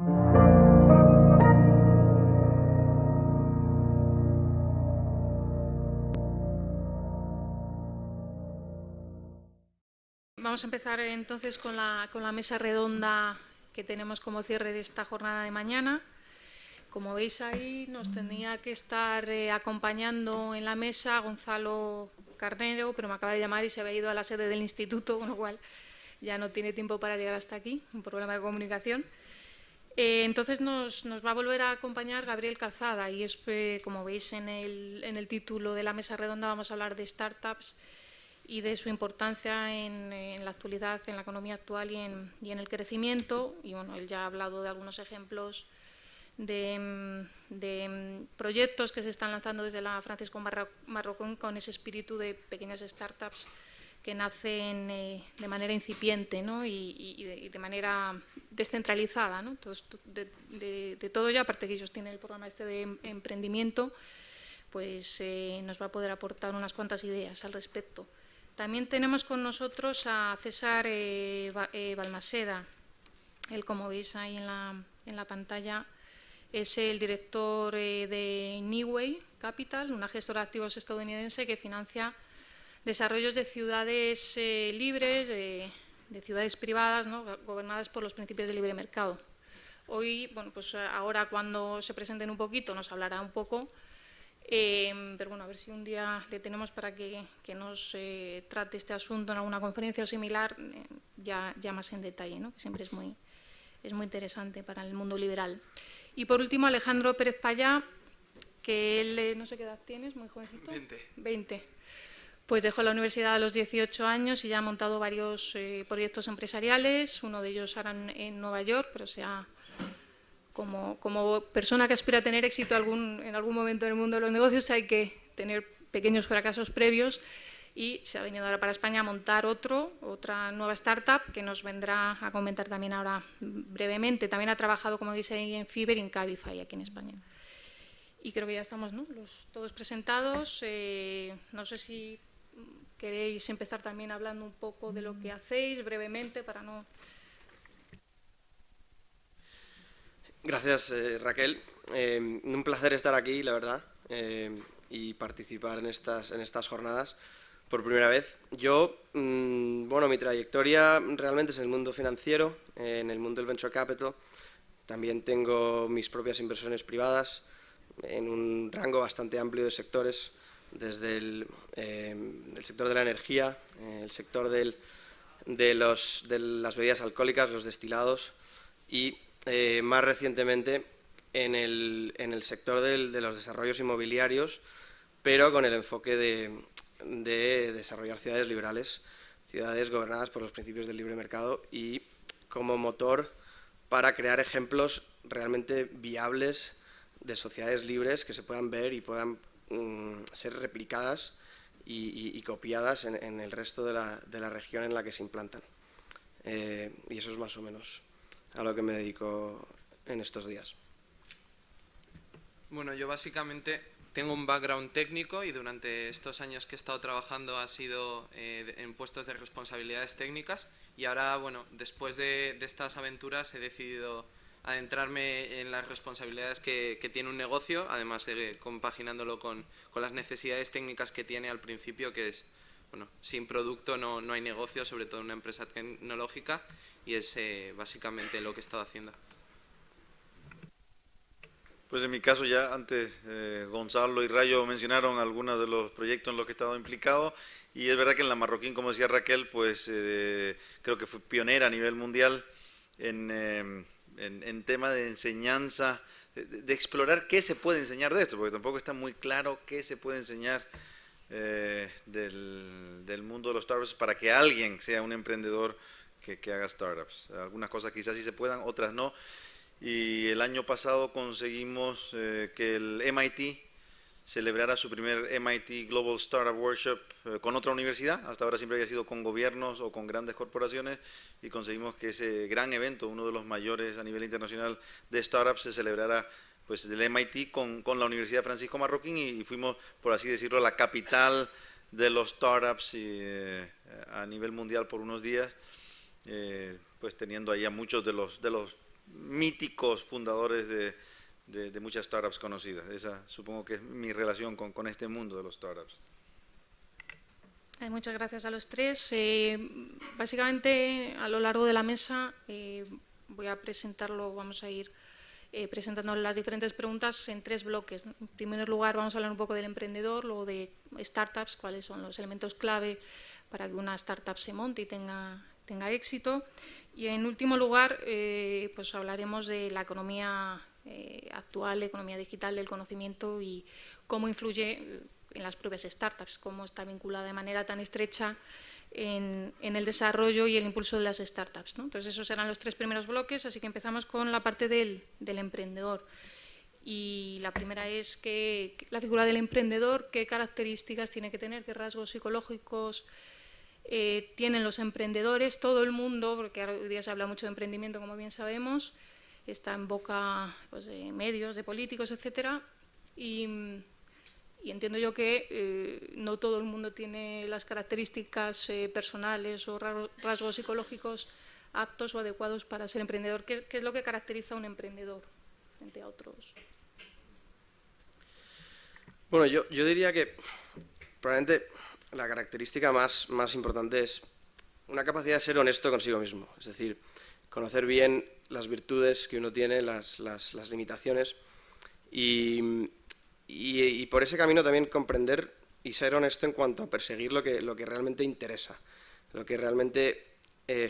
Vamos a empezar entonces con la mesa redonda que tenemos como cierre de esta jornada de mañana. Como veis ahí, nos tenía que estar acompañando en la mesa Gonzalo Carnero, pero me acaba de llamar y se había ido a la sede del instituto, con lo cual ya no tiene tiempo para llegar hasta aquí, un problema de comunicación. Entonces nos va a volver a acompañar Gabriel Calzada y es, como veis en el título de la mesa redonda, vamos a hablar de startups y de su importancia en la actualidad, en la economía actual y en el crecimiento. Y bueno, él ya ha hablado de algunos ejemplos de proyectos que se están lanzando desde la Francisco Marroquín con ese espíritu de pequeñas startups que nacen de manera incipiente, ¿no? y de manera descentralizada, ¿no? Entonces, de todo ello, aparte que ellos tienen el programa este de emprendimiento, pues nos va a poder aportar unas cuantas ideas al respecto. También tenemos con nosotros a César Balmaseda. Él, como veis ahí en la pantalla, es el director de Newway Capital, una gestora de activos estadounidense que financia desarrollos de ciudades libres, de ciudades privadas, ¿no?, gobernadas por los principios del libre mercado. Hoy, bueno, pues ahora cuando se presenten un poquito nos hablará un poco, pero bueno, a ver si un día le tenemos para que nos trate este asunto en alguna conferencia o similar, ya más en detalle, ¿no?, que siempre es muy interesante para el mundo liberal. Y por último, Alejandro Pérez Payá, que él, no sé qué edad tienes, muy jovencito. 20. Pues dejó la universidad a los 18 años y ya ha montado varios proyectos empresariales, uno de ellos ahora en Nueva York, pero sea como persona que aspira a tener éxito en algún momento en el mundo de los negocios hay que tener pequeños fracasos previos y se ha venido ahora para España a montar otra nueva startup que nos vendrá a comentar también ahora brevemente. También ha trabajado, como veis ahí, en Fiverr y en Cabify aquí en España. Y creo que ya estamos, ¿no?, todos presentados. No sé si queréis empezar también hablando un poco de lo que hacéis brevemente para no... Gracias, Raquel. Un placer estar aquí, la verdad, y participar en estas jornadas por primera vez. Yo, bueno, mi trayectoria realmente es en el mundo financiero, en el mundo del venture capital. También tengo mis propias inversiones privadas en un rango bastante amplio de sectores, desde el sector de la energía, el sector de las bebidas alcohólicas, los destilados y más recientemente en el sector de los desarrollos inmobiliarios, pero con el enfoque de desarrollar ciudades liberales, ciudades gobernadas por los principios del libre mercado y como motor para crear ejemplos realmente viables de sociedades libres que se puedan ver y puedan ser replicadas y copiadas en el resto de la región en la que se implantan. Y eso es más o menos a lo que me dedico en estos días. Bueno, yo básicamente tengo un background técnico y durante estos años que he estado trabajando ha sido en puestos de responsabilidades técnicas y ahora, bueno, después de estas aventuras he decidido adentrarme en las responsabilidades que tiene un negocio, además de compaginándolo con las necesidades técnicas que tiene al principio, que es, bueno, sin producto no hay negocio, sobre todo en una empresa tecnológica, y es básicamente lo que he estado haciendo. Pues en mi caso ya antes Gonzalo y Rayo mencionaron algunos de los proyectos en los que he estado implicado y es verdad que en la Marroquín, como decía Raquel, pues creo que fue pionera a nivel mundial en tema de enseñanza, de explorar qué se puede enseñar de esto, porque tampoco está muy claro qué se puede enseñar del mundo de los startups para que alguien sea un emprendedor que haga startups. Algunas cosas quizás sí se puedan, otras no. Y el año pasado conseguimos que el MIT celebrara su primer MIT Global Startup Workshop con otra universidad. Hasta ahora siempre había sido con gobiernos o con grandes corporaciones y conseguimos que ese gran evento, uno de los mayores a nivel internacional de startups, se celebrara pues del MIT con la Universidad Francisco Marroquín y fuimos, por así decirlo, la capital de los startups a nivel mundial por unos días, pues teniendo ahí a muchos de los míticos fundadores de muchas startups conocidas. Esa supongo que es mi relación con este mundo de los startups. Muchas gracias a los tres. Básicamente, a lo largo de la mesa voy a presentarlo, vamos a ir presentando las diferentes preguntas en 3 bloques. En primer lugar, vamos a hablar un poco del emprendedor, luego de startups, cuáles son los elementos clave para que una startup se monte y tenga éxito. Y en último lugar, pues hablaremos de la economía actual, economía digital del conocimiento y cómo influye en las propias startups, cómo está vinculada de manera tan estrecha en el desarrollo y el impulso de las startups, ¿no? Entonces, esos serán los 3 primeros bloques, así que empezamos con la parte del emprendedor. Y la primera es que la figura del emprendedor, qué características tiene que tener, qué rasgos psicológicos tienen los emprendedores. Todo el mundo, porque hoy día se habla mucho de emprendimiento, como bien sabemos, está en boca, pues, de medios, de políticos, etcétera, y entiendo yo que no todo el mundo tiene las características personales o rasgos psicológicos aptos o adecuados para ser emprendedor. ¿Qué es lo que caracteriza a un emprendedor frente a otros? Bueno, yo diría que probablemente la característica más importante es una capacidad de ser honesto consigo mismo, es decir, conocer bien las virtudes que uno tiene, las limitaciones y por ese camino también comprender y ser honesto en cuanto a perseguir lo que realmente interesa, lo que realmente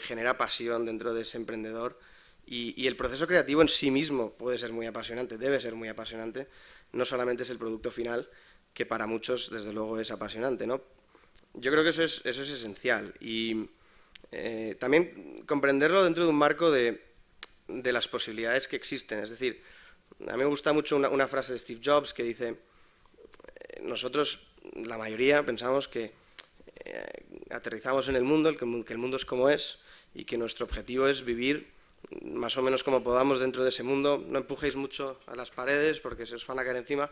genera pasión dentro de ese emprendedor y el proceso creativo en sí mismo puede ser muy apasionante, debe ser muy apasionante, no solamente es el producto final, que para muchos desde luego es apasionante, ¿no? Yo creo que eso es esencial y también comprenderlo dentro de un marco de las posibilidades que existen, es decir, a mí me gusta mucho una frase de Steve Jobs que dice, nosotros, la mayoría, pensamos que aterrizamos en el mundo, que el mundo es como es y que nuestro objetivo es vivir más o menos como podamos dentro de ese mundo. No empujéis mucho a las paredes porque se os van a caer encima.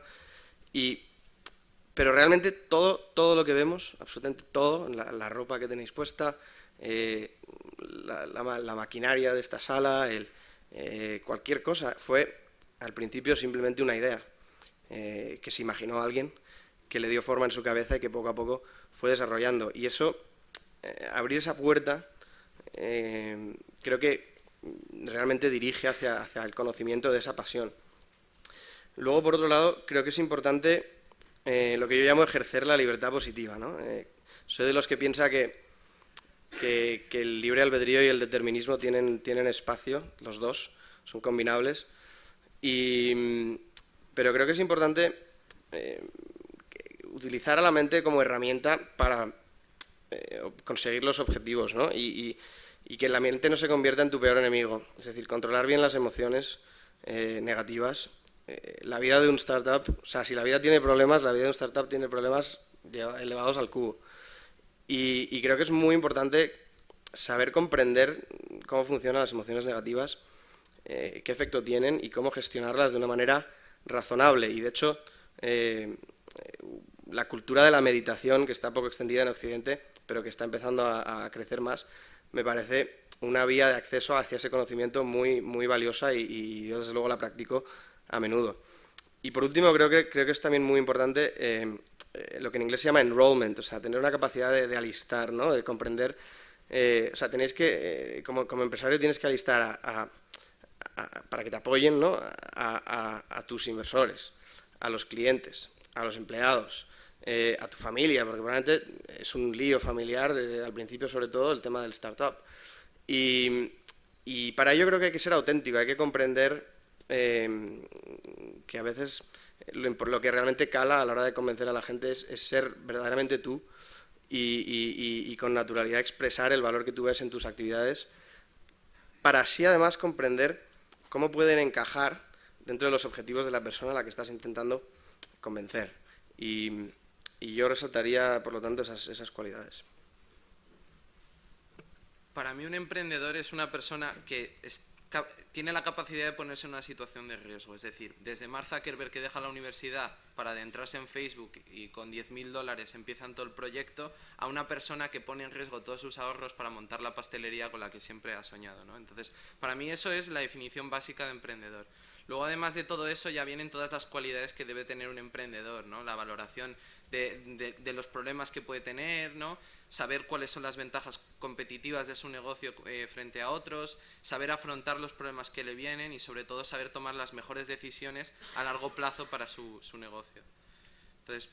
Pero realmente todo lo que vemos, absolutamente todo, la ropa que tenéis puesta, la maquinaria de esta sala, cualquier cosa, fue al principio simplemente una idea que se imaginó alguien, que le dio forma en su cabeza y que poco a poco fue desarrollando. Y eso, abrir esa puerta, creo que realmente dirige hacia el conocimiento de esa pasión. Luego, por otro lado, creo que es importante lo que yo llamo ejercer la libertad positiva, ¿no? Soy de los que piensa que el libre albedrío y el determinismo tienen espacio, los dos, son combinables, pero creo que es importante utilizar a la mente como herramienta para conseguir los objetivos, ¿no? Y que la mente no se convierta en tu peor enemigo, es decir, controlar bien las emociones negativas. La vida de un startup, o sea, si la vida tiene problemas, la vida de un startup tiene problemas elevados al cubo. Y creo que es muy importante saber comprender cómo funcionan las emociones negativas, qué efecto tienen y cómo gestionarlas de una manera razonable. Y de hecho, la cultura de la meditación, que está poco extendida en Occidente, pero que está empezando a crecer más, me parece una vía de acceso hacia ese conocimiento muy, muy valiosa y yo desde luego la practico a menudo. Y por último, creo que es también muy importante lo que en inglés se llama enrollment, o sea, tener una capacidad de alistar, ¿no? De comprender, o sea, tenéis que, como empresario tienes que alistar para que te apoyen, ¿no? a tus inversores, a los clientes, a los empleados, a tu familia, porque probablemente es un lío familiar al principio, sobre todo el tema del startup. Y para ello creo que hay que ser auténtico, hay que comprender que a veces lo que realmente cala a la hora de convencer a la gente es ser verdaderamente tú y con naturalidad expresar el valor que tú ves en tus actividades, para así además comprender cómo pueden encajar dentro de los objetivos de la persona a la que estás intentando convencer. Y yo resaltaría, por lo tanto, esas cualidades. Para mí un emprendedor es una persona que tiene la capacidad de ponerse en una situación de riesgo. Es decir, desde Mark Zuckerberg, que deja la universidad para adentrarse en Facebook y con $10.000 empiezan todo el proyecto, a una persona que pone en riesgo todos sus ahorros para montar la pastelería con la que siempre ha soñado, ¿no? Entonces, para mí eso es la definición básica de emprendedor. Luego, además de todo eso, ya vienen todas las cualidades que debe tener un emprendedor, ¿no? La valoración de los problemas que puede tener, ¿no? Saber cuáles son las ventajas competitivas de su negocio frente a otros, saber afrontar los problemas que le vienen y sobre todo saber tomar las mejores decisiones a largo plazo para su negocio. Entonces,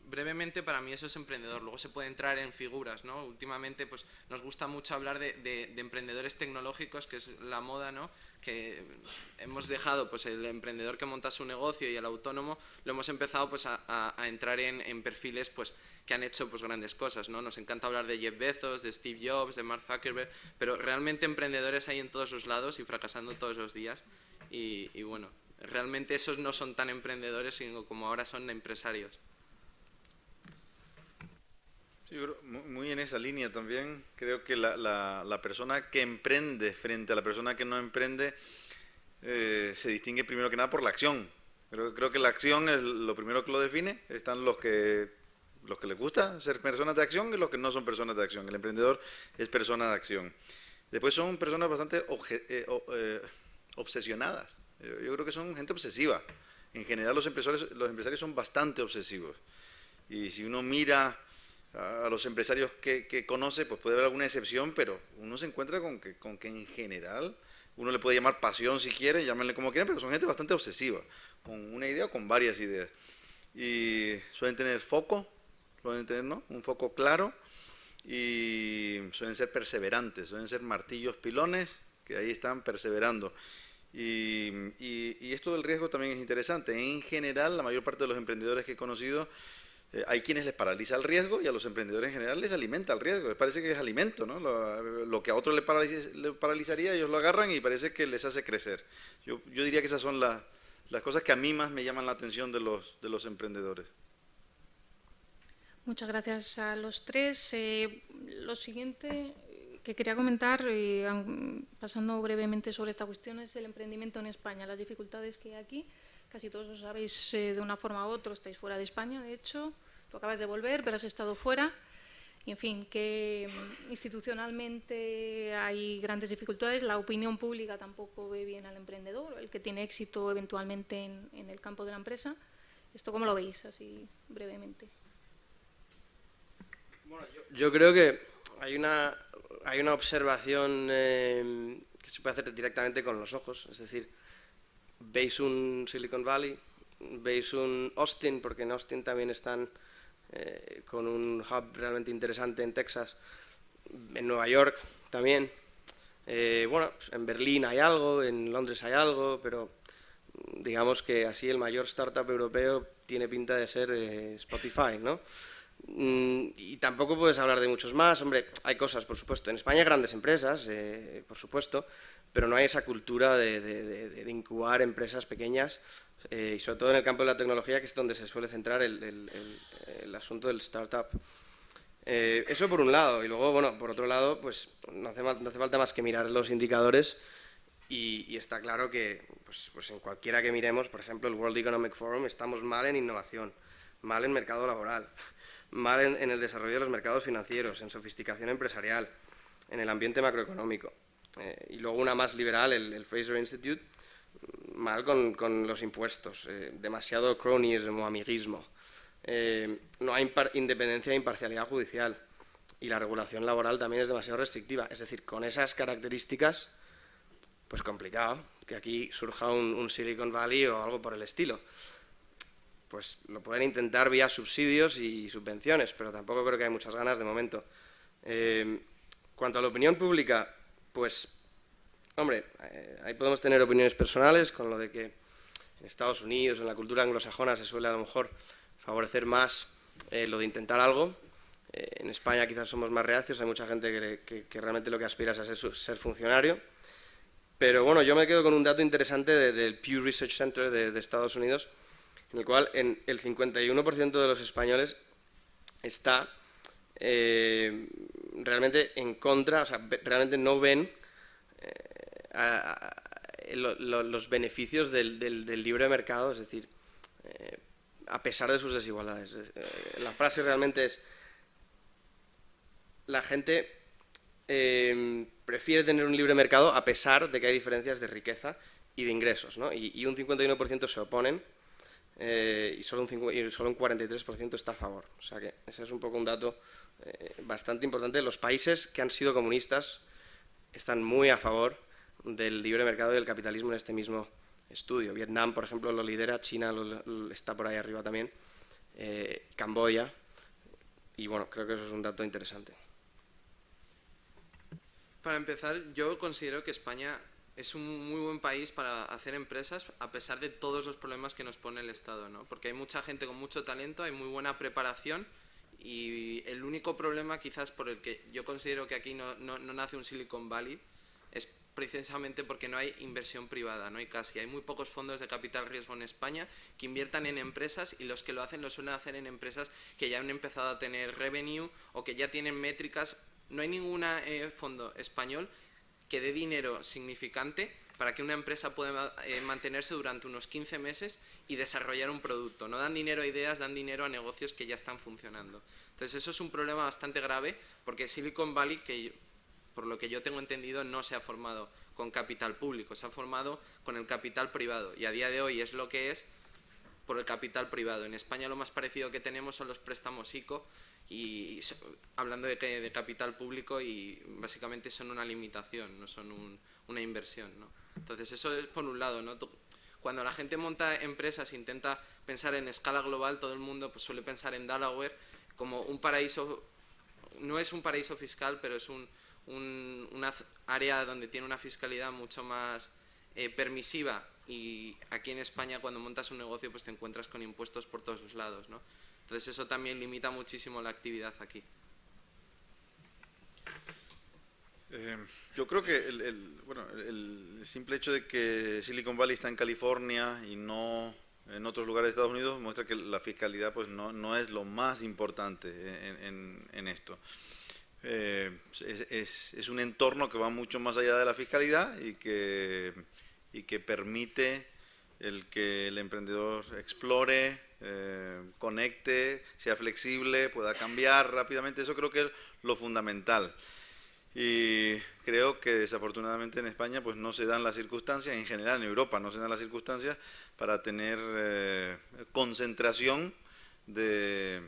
brevemente, para mí eso es emprendedor. Luego se puede entrar en figuras, ¿no? Últimamente pues nos gusta mucho hablar de emprendedores tecnológicos, que es la moda, ¿no? Que hemos dejado pues el emprendedor que monta su negocio y el autónomo, lo hemos empezado pues a entrar en perfiles pues que han hecho pues grandes cosas, ¿no? Nos encanta hablar de Jeff Bezos, de Steve Jobs, de Mark Zuckerberg, pero realmente emprendedores hay en todos los lados y fracasando todos los días y bueno, realmente esos no son tan emprendedores, sino como ahora son empresarios. Sí, muy en esa línea también. Creo que la persona que emprende frente a la persona que no emprende se distingue primero que nada por la acción. Creo que la acción es lo primero que lo define. Están los que les gusta ser personas de acción y los que no son personas de acción. El emprendedor es persona de acción. Después son personas bastante obsesionadas. Yo creo que son gente obsesiva. En general los empresarios son bastante obsesivos. Y si uno mira a los empresarios que conoce, pues puede haber alguna excepción, pero uno se encuentra con que en general, uno le puede llamar pasión si quiere, llámenle como quieran, pero son gente bastante obsesiva, con una idea o con varias ideas. Y suelen tener foco, suelen tener, ¿no?, un foco claro, y suelen ser perseverantes, suelen ser martillos pilones, que ahí están perseverando. Y esto del riesgo también es interesante. En general, la mayor parte de los emprendedores que he conocido, hay quienes les paraliza el riesgo y a los emprendedores en general les alimenta el riesgo. Les parece que es alimento, ¿no? Lo que a otros le paralizaría, ellos lo agarran y parece que les hace crecer. Yo diría que esas son las cosas que a mí más me llaman la atención de los emprendedores. Muchas gracias a los tres. Lo siguiente que quería comentar, pasando brevemente sobre esta cuestión, es el emprendimiento en España, las dificultades que hay aquí. Casi todos lo sabéis de una forma u otra, estáis fuera de España, de hecho. Tú acabas de volver, pero has estado fuera. Y, en fin, que institucionalmente hay grandes dificultades. La opinión pública tampoco ve bien al emprendedor, el que tiene éxito eventualmente en el campo de la empresa. ¿Esto cómo lo veis, así brevemente? Bueno, yo creo que hay una observación que se puede hacer directamente con los ojos, es decir, veis un Silicon Valley, veis un Austin, porque en Austin también están con un hub realmente interesante en Texas, en Nueva York también, bueno, pues en Berlín hay algo, en Londres hay algo, pero digamos que así el mayor startup europeo tiene pinta de ser Spotify, ¿no? Y tampoco puedes hablar de muchos más. Hombre, hay cosas, por supuesto. En España hay grandes empresas, por supuesto, pero no hay esa cultura de incubar empresas pequeñas, y sobre todo en el campo de la tecnología, que es donde se suele centrar el asunto del startup. Eso por un lado, y luego, bueno, por otro lado, pues no hace falta más que mirar los indicadores y está claro que pues en cualquiera que miremos, por ejemplo, el World Economic Forum, estamos mal en innovación, mal en mercado laboral, mal en el desarrollo de los mercados financieros, en sofisticación empresarial, en el ambiente macroeconómico. Y luego una más liberal, el Fraser Institute, mal con los impuestos, demasiado cronyismo, amiguismo. No hay independencia e imparcialidad judicial y la regulación laboral también es demasiado restrictiva. Es decir, con esas características, pues complicado que aquí surja un Silicon Valley o algo por el estilo. Pues lo pueden intentar vía subsidios y subvenciones, pero tampoco creo que hay muchas ganas de momento. Cuanto a la opinión pública, pues, hombre, ahí podemos tener opiniones personales con lo de que en Estados Unidos, en la cultura anglosajona, se suele a lo mejor favorecer más lo de intentar algo. En España quizás somos más reacios, hay mucha gente que realmente lo que aspira es a ser funcionario. Pero bueno, yo me quedo con un dato interesante del Pew Research Center de Estados Unidos, en el cual el 51% de los españoles está realmente en contra, o sea, realmente no ven los beneficios del libre mercado, es decir, a pesar de sus desigualdades. La frase realmente es: la gente prefiere tener un libre mercado a pesar de que hay diferencias de riqueza y de ingresos, ¿no? Y un 51% se oponen y solo un 43% está a favor. O sea que ese es un poco un dato bastante importante. Los países que han sido comunistas están muy a favor del libre mercado y del capitalismo en este mismo estudio. Vietnam, por ejemplo, lo lidera, China está por ahí arriba también, Camboya, y bueno, creo que eso es un dato interesante. Para empezar, yo considero que España es un muy buen país para hacer empresas a pesar de todos los problemas que nos pone el Estado, ¿no? Porque hay mucha gente con mucho talento, hay muy buena preparación y el único problema quizás por el que yo considero que aquí no nace un Silicon Valley es precisamente porque no hay inversión privada, no hay casi. Hay muy pocos fondos de capital riesgo en España que inviertan en empresas y los que lo hacen lo suelen hacer en empresas que ya han empezado a tener revenue o que ya tienen métricas. No hay ningún fondo español que dé dinero significante para que una empresa pueda mantenerse durante unos 15 meses y desarrollar un producto. No dan dinero a ideas, dan dinero a negocios que ya están funcionando. Entonces eso es un problema bastante grave porque Silicon Valley, por lo que yo tengo entendido, no se ha formado con capital público, se ha formado con el capital privado y a día de hoy es lo que es por el capital privado. En España lo más parecido que tenemos son los préstamos ICO, y hablando de capital público, y básicamente son una limitación, no son una inversión, ¿no? Entonces eso es por un lado, ¿no? Cuando la gente monta empresas e intenta pensar en escala global, todo el mundo pues, suele pensar en Delaware como un paraíso. No es un paraíso fiscal, pero es una área donde tiene una fiscalidad mucho más permisiva, y aquí en España cuando montas un negocio pues te encuentras con impuestos por todos los lados, ¿no? Entonces eso también limita muchísimo la actividad aquí. Yo creo que el simple hecho de que Silicon Valley está en California y no en otros lugares de Estados Unidos muestra que la fiscalidad pues no es lo más importante en esto. Es un entorno que va mucho más allá de la fiscalidad y que permite el que el emprendedor explore, conecte, sea flexible, pueda cambiar rápidamente. Eso creo que es lo fundamental. Y creo que desafortunadamente en España pues no se dan las circunstancias, en general en Europa no se dan las circunstancias para tener concentración de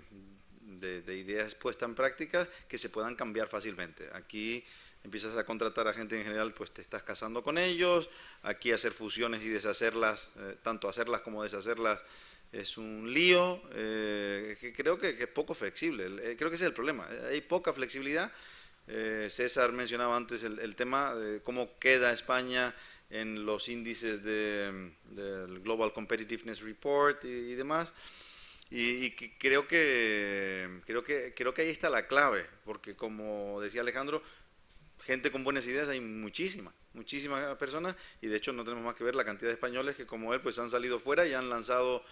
ideas puestas en práctica que se puedan cambiar fácilmente. Aquí empiezas a contratar a gente en general, pues te estás casando con ellos, aquí hacer fusiones y deshacerlas, tanto hacerlas como deshacerlas es un lío, que creo que es poco flexible, creo que ese es el problema, hay poca flexibilidad. César mencionaba antes el tema de cómo queda España en los índices del Global Competitiveness Report y demás. Y creo que ahí está la clave, porque como decía Alejandro, gente con buenas ideas hay muchísimas personas, y de hecho no tenemos más que ver la cantidad de españoles que como él pues han salido fuera y han lanzado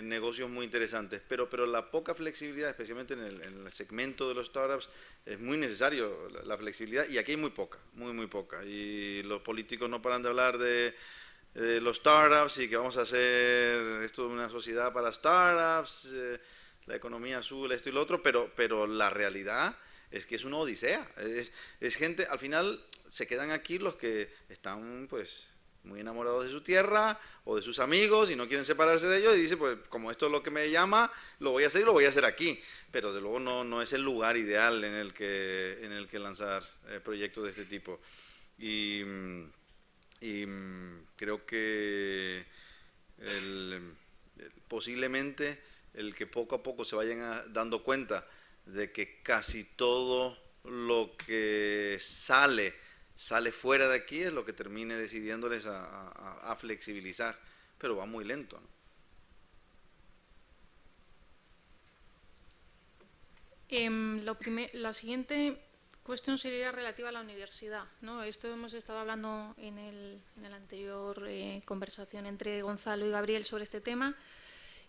negocios muy interesantes, pero la poca flexibilidad, especialmente en el segmento de los startups, es muy necesario la flexibilidad, y aquí hay muy poca, muy poca, y los políticos no paran de hablar de los startups y que vamos a hacer esto una sociedad para startups, la economía azul, esto y lo otro, pero la realidad es que es una odisea, es gente, al final se quedan aquí los que están pues muy enamorados de su tierra o de sus amigos y no quieren separarse de ellos, y dice pues como esto es lo que me llama, lo voy a hacer y lo voy a hacer aquí, pero de luego no es el lugar ideal en el que lanzar proyectos de este tipo. Y creo que posiblemente el que poco a poco se vayan dando cuenta de que casi todo lo que sale fuera de aquí es lo que termine decidiéndoles a flexibilizar, pero va muy lento, ¿no? La siguiente cuestión sería relativa a la universidad, ¿no? Esto hemos estado hablando en el anterior conversación entre Gonzalo y Gabriel sobre este tema.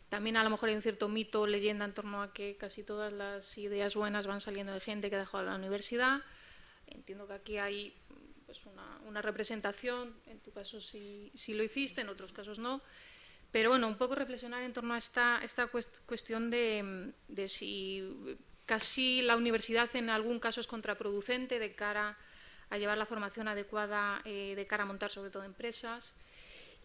También a lo mejor hay un cierto mito o leyenda en torno a que casi todas las ideas buenas van saliendo de gente que ha dejado la universidad. Entiendo que aquí hay pues una representación, en tu caso sí lo hiciste, en otros casos no, pero bueno, un poco reflexionar en torno a esta cuestión de si casi la universidad en algún caso es contraproducente de cara a llevar la formación adecuada, de cara a montar sobre todo empresas.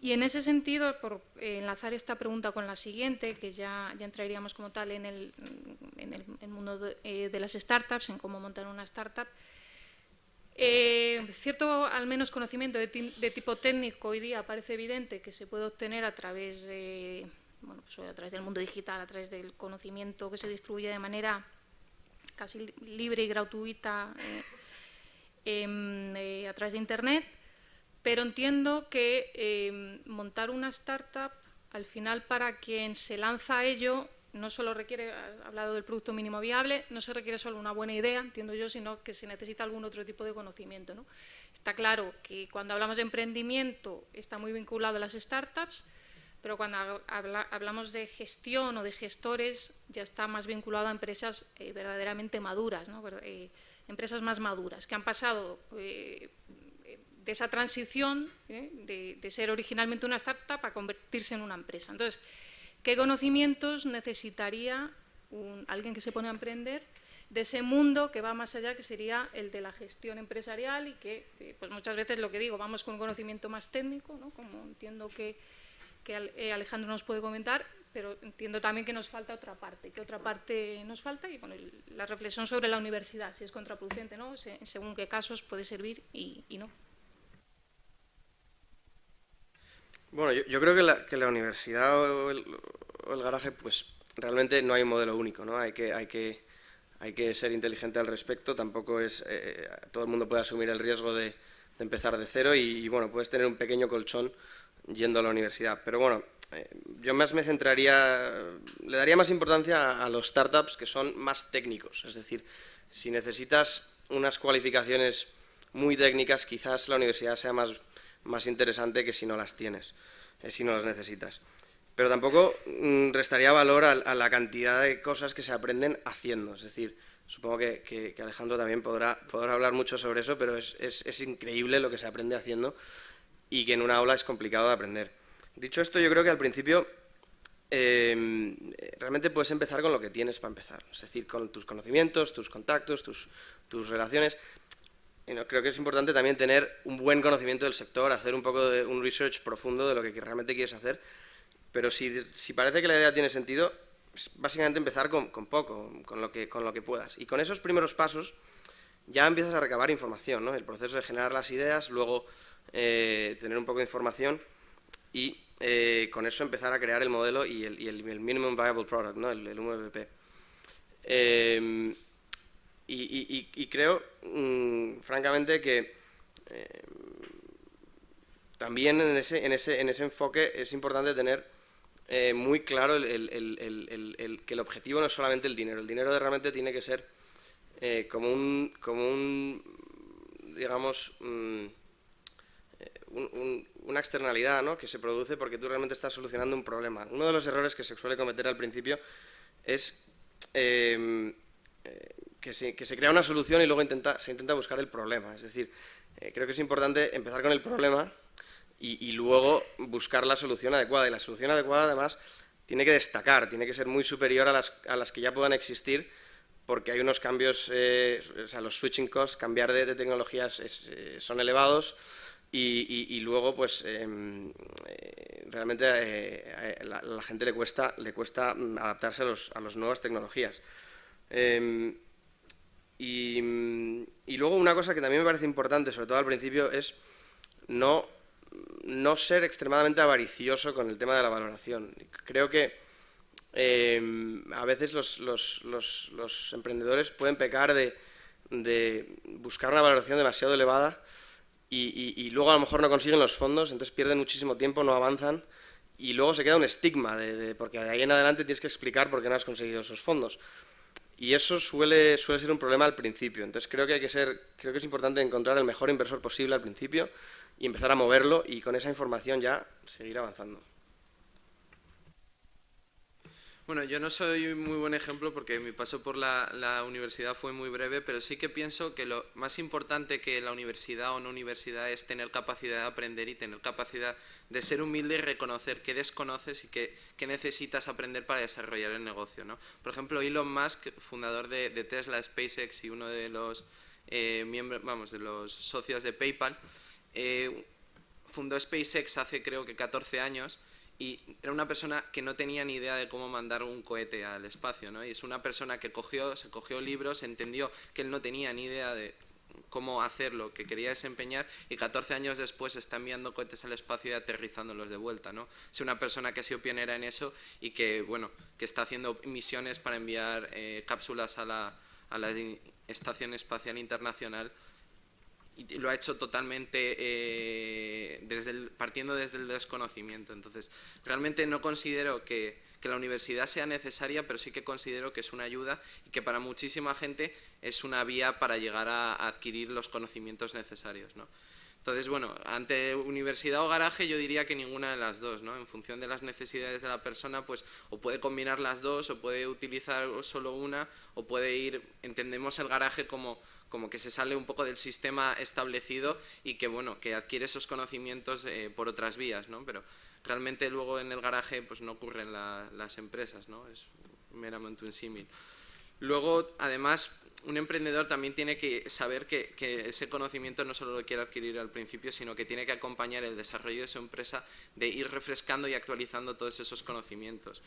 Y en ese sentido, por enlazar esta pregunta con la siguiente, que ya entraríamos como tal en el mundo de las startups, en cómo montar una startup, cierto, al menos conocimiento de tipo técnico hoy día parece evidente que se puede obtener a través a través del mundo digital, a través del conocimiento que se distribuye de manera casi libre y gratuita a través de Internet. Pero entiendo que montar una startup, al final, para quien se lanza a ello, no solo requiere, has hablado del producto mínimo viable, no se requiere solo una buena idea, entiendo yo, sino que se necesita algún otro tipo de conocimiento, ¿no? Está claro que cuando hablamos de emprendimiento está muy vinculado a las startups, pero cuando hablamos de gestión o de gestores ya está más vinculado a empresas verdaderamente maduras, ¿no? Empresas más maduras, que han pasado de esa transición de ser originalmente una startup a convertirse en una empresa. Entonces, ¿qué conocimientos necesitaría alguien que se pone a emprender de ese mundo que va más allá, que sería el de la gestión empresarial y que, pues muchas veces lo que digo, vamos con un conocimiento más técnico, ¿no? Como entiendo que Alejandro nos puede comentar, pero entiendo también que nos falta otra parte. ¿Qué otra parte nos falta? Y bueno, la reflexión sobre la universidad, si es contraproducente, ¿no? Según qué casos puede servir y no. Bueno, yo creo que la universidad o el garaje, pues realmente no hay un modelo único, ¿no? Hay que ser inteligente al respecto, tampoco es todo el mundo puede asumir el riesgo de empezar de cero y bueno, puedes tener un pequeño colchón yendo a la universidad. Pero bueno, yo más me centraría, le daría más importancia a los startups que son más técnicos, es decir, si necesitas unas cualificaciones muy técnicas, quizás la universidad sea más interesante que si no las tienes, si no las necesitas. Pero tampoco restaría valor a la cantidad de cosas que se aprenden haciendo. Es decir, supongo que Alejandro también podrá hablar mucho sobre eso, pero es increíble lo que se aprende haciendo y que en una aula es complicado de aprender. Dicho esto, yo creo que al principio realmente puedes empezar con lo que tienes para empezar. Es decir, con tus conocimientos, tus contactos, tus relaciones. Creo que es importante también tener un buen conocimiento del sector, hacer un poco de un research profundo de lo que realmente quieres hacer, pero si parece que la idea tiene sentido, es básicamente empezar con poco, con lo que puedas. Y con esos primeros pasos ya empiezas a recabar información, ¿no? El proceso de generar las ideas, luego tener un poco de información y con eso empezar a crear el modelo y el Minimum Viable Product, ¿no? el MVP. Y creo, francamente, que también en ese enfoque es importante tener muy claro que el objetivo no es solamente el dinero. El dinero realmente tiene que ser como un digamos, una externalidad, ¿no? Que se produce porque tú realmente estás solucionando un problema. Uno de los errores que se suele cometer al principio es que se crea una solución y luego se intenta buscar el problema. Es decir, creo que es importante empezar con el problema y luego buscar la solución adecuada. Y la solución adecuada, además, tiene que destacar, tiene que ser muy superior a las que ya puedan existir, porque hay unos cambios, o sea, los switching costs, cambiar de tecnologías son elevados y luego, pues, realmente a la gente le cuesta adaptarse a las nuevas tecnologías. Y luego una cosa que también me parece importante, sobre todo al principio, es no ser extremadamente avaricioso con el tema de la valoración. Creo que a veces los emprendedores pueden pecar de buscar una valoración demasiado elevada y luego a lo mejor no consiguen los fondos, entonces pierden muchísimo tiempo, no avanzan y luego se queda un estigma porque de ahí en adelante tienes que explicar por qué no has conseguido esos fondos. Y eso suele ser un problema al principio. Entonces creo que es importante encontrar el mejor inversor posible al principio y empezar a moverlo y con esa información ya seguir avanzando. Bueno, yo no soy muy buen ejemplo porque mi paso por la universidad fue muy breve, pero sí que pienso que lo más importante que la universidad o no universidad es tener capacidad de aprender y tener capacidad de ser humilde y reconocer qué desconoces y qué necesitas aprender para desarrollar el negocio, ¿no? Por ejemplo, Elon Musk, fundador de Tesla, SpaceX y uno de los miembros, vamos, de los socios de PayPal, fundó SpaceX hace creo que 14 años. Y era una persona que no tenía ni idea de cómo mandar un cohete al espacio, ¿no? Y es una persona que se cogió libros, entendió que él no tenía ni idea de cómo hacerlo, que quería desempeñar, y 14 años después está enviando cohetes al espacio y aterrizándolos de vuelta, ¿no? Es una persona que ha sido pionera en eso y que, bueno, que está haciendo misiones para enviar cápsulas a la Estación Espacial Internacional. Y lo ha hecho totalmente partiendo desde el desconocimiento. Entonces, realmente no considero que la universidad sea necesaria, pero sí que considero que es una ayuda y que para muchísima gente es una vía para llegar a adquirir los conocimientos necesarios, ¿no? Entonces, bueno, ante universidad o garaje yo diría que ninguna de las dos, ¿no? En función de las necesidades de la persona, pues o puede combinar las dos, o puede utilizar solo una, o puede ir, entendemos el garaje como que se sale un poco del sistema establecido y que, bueno, que adquiere esos conocimientos por otras vías, ¿no? Pero realmente luego en el garaje pues no ocurren las empresas, ¿no? Es meramente un símil. Luego, además, un emprendedor también tiene que saber que ese conocimiento no solo lo quiere adquirir al principio, sino que tiene que acompañar el desarrollo de su empresa, de ir refrescando y actualizando todos esos conocimientos.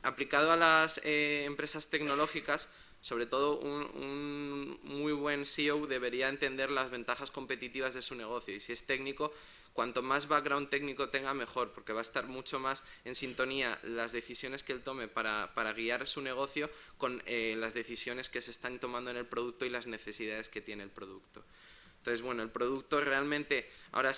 Aplicado a las empresas tecnológicas, sobre todo un muy buen CEO debería entender las ventajas competitivas de su negocio, y si es técnico, cuanto más background técnico tenga mejor, porque va a estar mucho más en sintonía las decisiones que él tome para guiar su negocio con las decisiones que se están tomando en el producto y las necesidades que tiene el producto. Entonces, bueno, el producto realmente, ahora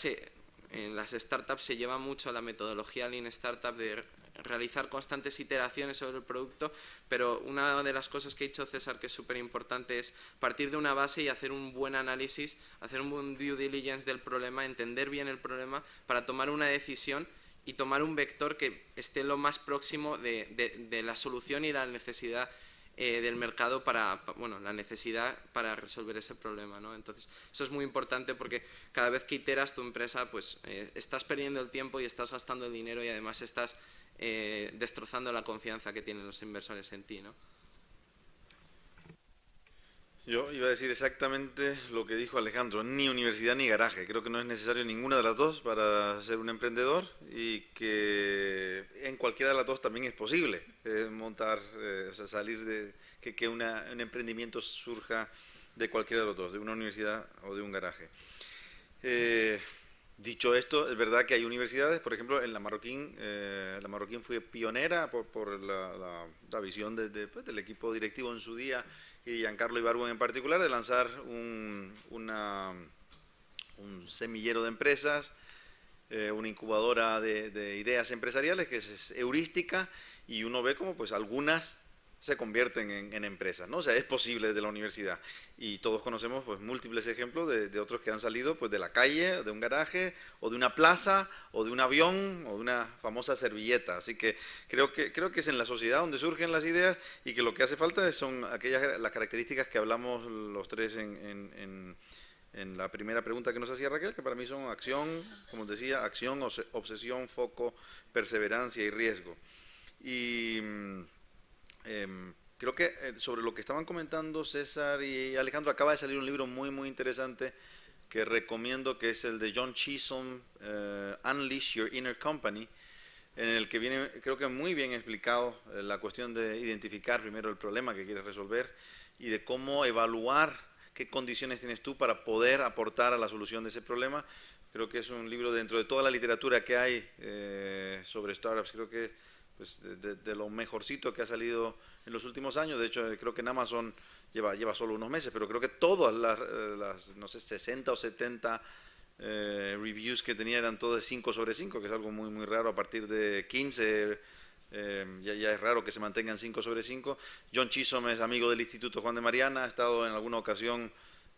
en las startups se lleva mucho la metodología Lean Startup de realizar constantes iteraciones sobre el producto, pero una de las cosas que ha dicho César que es súper importante es partir de una base y hacer un buen análisis, hacer un buen due diligence del problema, entender bien el problema para tomar una decisión y tomar un vector que esté lo más próximo de la solución y la necesidad del mercado la necesidad para resolver ese problema, ¿no? Entonces, eso es muy importante porque cada vez que iteras tu empresa, pues estás perdiendo el tiempo y estás gastando el dinero y además estás destrozando la confianza que tienen los inversores en ti, ¿no? Yo iba a decir exactamente lo que dijo Alejandro, ni universidad ni garaje. Creo que no es necesario ninguna de las dos para ser un emprendedor y que en cualquiera de las dos también es posible montar, o sea, salir de que un emprendimiento surja de cualquiera de los dos, de una universidad o de un garaje. Dicho esto, es verdad que hay universidades, por ejemplo, en la Marroquín fue pionera por la visión del equipo directivo en su día y Giancarlo Ibargüen en particular, de lanzar un semillero de empresas, una incubadora de ideas empresariales que es heurística, y uno ve como pues algunas se convierten en empresas, ¿no? O sea, es posible desde la universidad, y todos conocemos pues múltiples ejemplos de otros que han salido pues de la calle, de un garaje, o de una plaza, o de un avión, o de una famosa servilleta. Así que creo que es en la sociedad donde surgen las ideas, y que lo que hace falta son las características que hablamos los tres en la primera pregunta que nos hacía Raquel, que para mí son acción, como decía, acción, obsesión, foco, perseverancia y riesgo. Y creo que sobre lo que estaban comentando César y Alejandro, acaba de salir un libro muy muy interesante que recomiendo, que es el de John Chisholm, Unleash Your Inner Company, en el que viene, creo que muy bien explicado la cuestión de identificar primero el problema que quieres resolver y de cómo evaluar qué condiciones tienes tú para poder aportar a la solución de ese problema. Creo que es un libro, dentro de toda la literatura que hay sobre startups, creo que pues de lo mejorcito que ha salido en los últimos años. De hecho, creo que en Amazon lleva solo unos meses, pero creo que todas las no sé, 60 o 70 reviews que tenía eran todas de 5 sobre 5, que es algo muy muy raro. A partir de 15 ya es raro que se mantengan 5 sobre 5. John Chisholm es amigo del Instituto Juan de Mariana, ha estado en alguna ocasión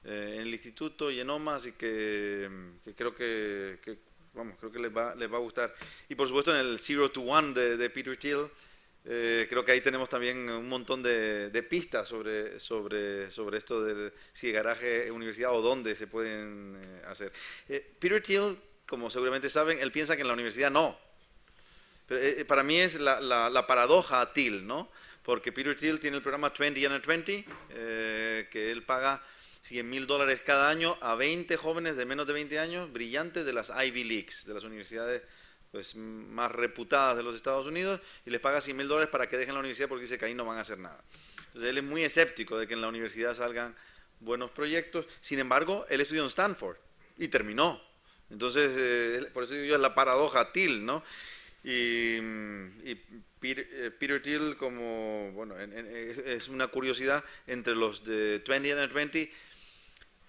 en el instituto y en OMA, así que creo que les va a gustar. Y por supuesto en el Zero to One de Peter Thiel, Creo que ahí tenemos también un montón de pistas sobre esto de si garaje, universidad o dónde se pueden hacer. Peter Thiel, como seguramente saben, él piensa que en la universidad no. Pero, para mí es la paradoja Thiel, ¿no? Porque Peter Thiel tiene el programa 20 Under 20, que él paga $100,000 cada año a 20 jóvenes de menos de 20 años, brillantes de las Ivy Leagues, de las universidades pues, más reputadas de los Estados Unidos, y les paga $100,000 para que dejen la universidad porque dice que ahí no van a hacer nada. Entonces él es muy escéptico de que en la universidad salgan buenos proyectos. Sin embargo, él estudió en Stanford y terminó. Entonces, por eso digo yo, es la paradoja Thiel, ¿no? Y Peter Thiel, como, bueno, es una curiosidad entre los de 20 Under 20.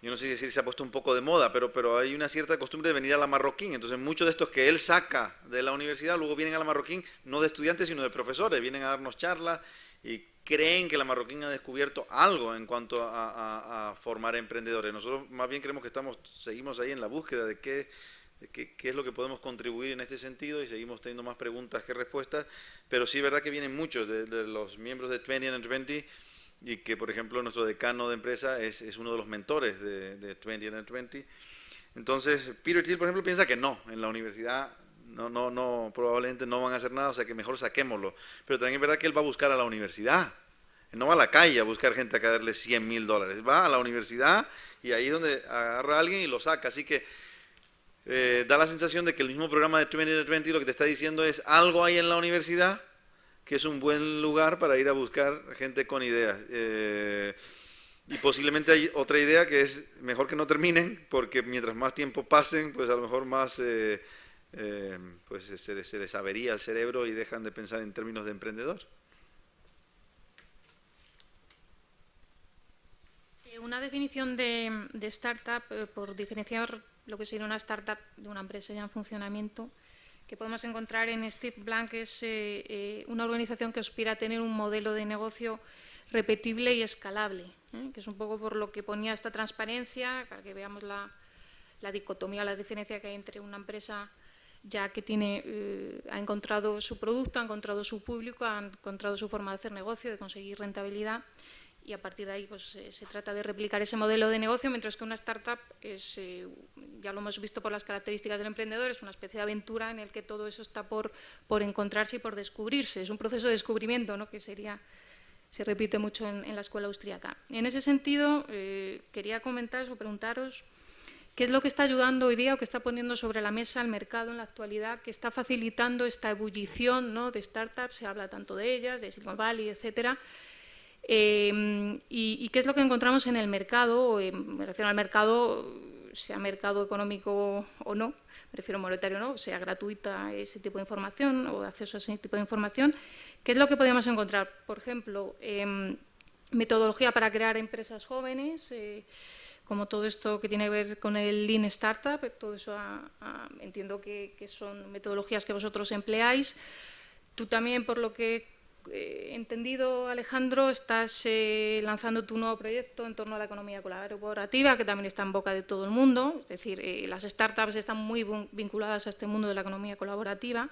Yo no sé si se ha puesto un poco de moda, pero hay una cierta costumbre de venir a la Marroquín. Entonces muchos de estos que él saca de la universidad luego vienen a la Marroquín, no de estudiantes sino de profesores, vienen a darnos charlas y creen que la Marroquín ha descubierto algo en cuanto a formar emprendedores. Nosotros más bien creemos que seguimos ahí en la búsqueda de qué es lo que podemos contribuir en este sentido, y seguimos teniendo más preguntas que respuestas, pero sí es verdad que vienen muchos de los miembros de 20 Under 20, y que, por ejemplo, nuestro decano de empresa es uno de los mentores de 20 Under 20. Entonces, Peter Thiel, por ejemplo, piensa que no, en la universidad no, probablemente no van a hacer nada, o sea que mejor saquémoslo. Pero también es verdad que él va a buscar a la universidad. Él no va a la calle a buscar gente a darle $100,000. Va a la universidad y ahí es donde agarra a alguien y lo saca. Así que da la sensación de que el mismo programa de 20 Under 20 lo que te está diciendo es algo hay en la universidad que es un buen lugar para ir a buscar gente con ideas. Y posiblemente hay otra idea que es mejor que no terminen, porque mientras más tiempo pasen, pues a lo mejor más pues se les avería el cerebro y dejan de pensar en términos de emprendedor. Una definición de startup, por diferenciar lo que sería una startup de una empresa ya en funcionamiento, que podemos encontrar en Steve Blank, es una organización que aspira a tener un modelo de negocio repetible y escalable, que es un poco por lo que ponía esta transparencia, para que veamos la dicotomía, la diferencia que hay entre una empresa ya que ha encontrado su producto, ha encontrado su público, ha encontrado su forma de hacer negocio, de conseguir rentabilidad, y a partir de ahí pues, se trata de replicar ese modelo de negocio, mientras que una startup es, ya lo hemos visto por las características del emprendedor, es una especie de aventura en el que todo eso está por encontrarse y por descubrirse. Es un proceso de descubrimiento, ¿no? Que se repite mucho en la escuela austríaca. En ese sentido, quería comentaros o preguntaros qué es lo que está ayudando hoy día o que está poniendo sobre la mesa el mercado en la actualidad, que está facilitando esta ebullición, ¿no? De startups, se habla tanto de ellas, de Silicon Valley, etcétera. Y qué es lo que encontramos en el mercado, me refiero al mercado, sea mercado económico o no, me refiero monetario o no, sea gratuita ese tipo de información o acceso a ese tipo de información. ¿Qué es lo que podemos encontrar? Por ejemplo, metodología para crear empresas jóvenes, como todo esto que tiene que ver con el Lean Startup, todo eso entiendo que son metodologías que vosotros empleáis. Tú también, por lo que entendido, Alejandro, estás lanzando tu nuevo proyecto en torno a la economía colaborativa, que también está en boca de todo el mundo. Es decir, las startups están muy vinculadas a este mundo de la economía colaborativa.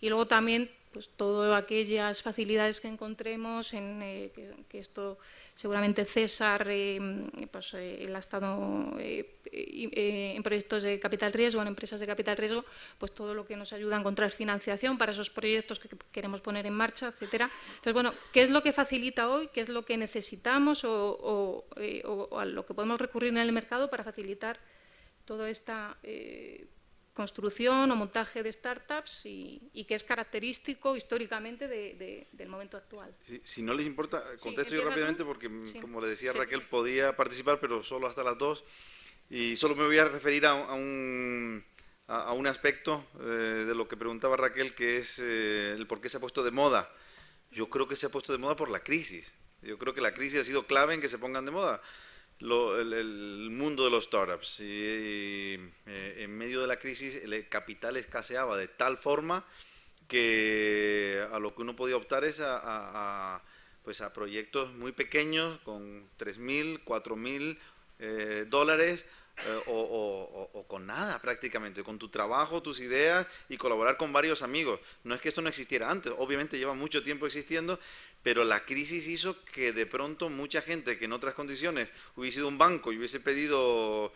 Y luego también pues, todas aquellas facilidades que encontremos, que esto seguramente César pues, él ha estado en proyectos de capital riesgo, en empresas de capital riesgo, pues todo lo que nos ayuda a encontrar financiación para esos proyectos que queremos poner en marcha, etcétera. Entonces, bueno, ¿qué es lo que facilita hoy? ¿Qué es lo que necesitamos o a lo que podemos recurrir en el mercado para facilitar toda esta construcción o montaje de startups y que es característico históricamente del momento actual? Si no les importa, contesto sí, yo rápidamente porque, como le decía Raquel, podía participar, pero solo hasta las 2. Y solo me voy a referir a un aspecto de lo que preguntaba Raquel, que es el por qué se ha puesto de moda. Yo creo que se ha puesto de moda por la crisis. Yo creo que la crisis ha sido clave en que se pongan de moda el mundo de los startups. Y en medio de la crisis el capital escaseaba de tal forma que a lo que uno podía optar es pues a proyectos muy pequeños con $3,000, $4,000 dólares o con nada prácticamente, con tu trabajo, tus ideas y colaborar con varios amigos. No es que esto no existiera antes, obviamente lleva mucho tiempo existiendo, pero la crisis hizo que de pronto mucha gente que en otras condiciones hubiese ido a un banco y hubiese pedido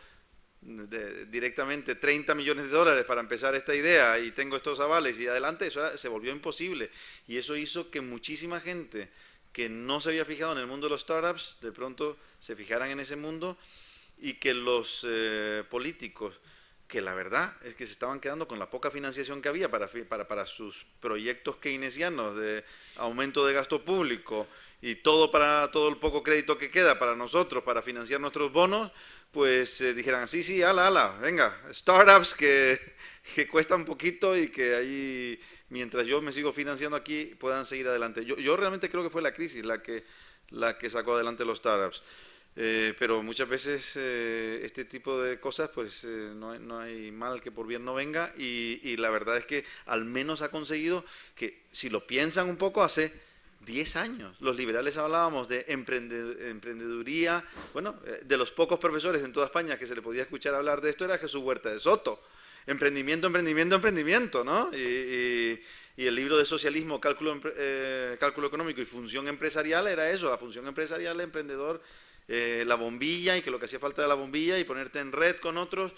directamente 30 millones de dólares para empezar esta idea y tengo estos avales y adelante, se volvió imposible. Y eso hizo que muchísima gente que no se había fijado en el mundo de los startups, de pronto se fijaran en ese mundo y que los políticos, que la verdad es que se estaban quedando con la poca financiación que había para sus proyectos keynesianos de aumento de gasto público y todo para todo el poco crédito que queda para nosotros, para financiar nuestros bonos, pues dijeran, sí, ala, venga, startups que cuestan poquito y que ahí, mientras yo me sigo financiando aquí, puedan seguir adelante. Yo realmente creo que fue la crisis la que sacó adelante los startups. Pero muchas veces este tipo de cosas, pues no hay mal que por bien no venga y la verdad es que al menos ha conseguido que, si lo piensan un poco, hace 10 años los liberales hablábamos de emprendeduría, bueno, de los pocos profesores en toda España que se le podía escuchar hablar de esto era Jesús Huerta de Soto. Emprendimiento, ¿no? Y el libro de socialismo, cálculo económico y función empresarial era eso, la función empresarial, el emprendedor, la bombilla, y que lo que hacía falta era la bombilla y ponerte en red con otros.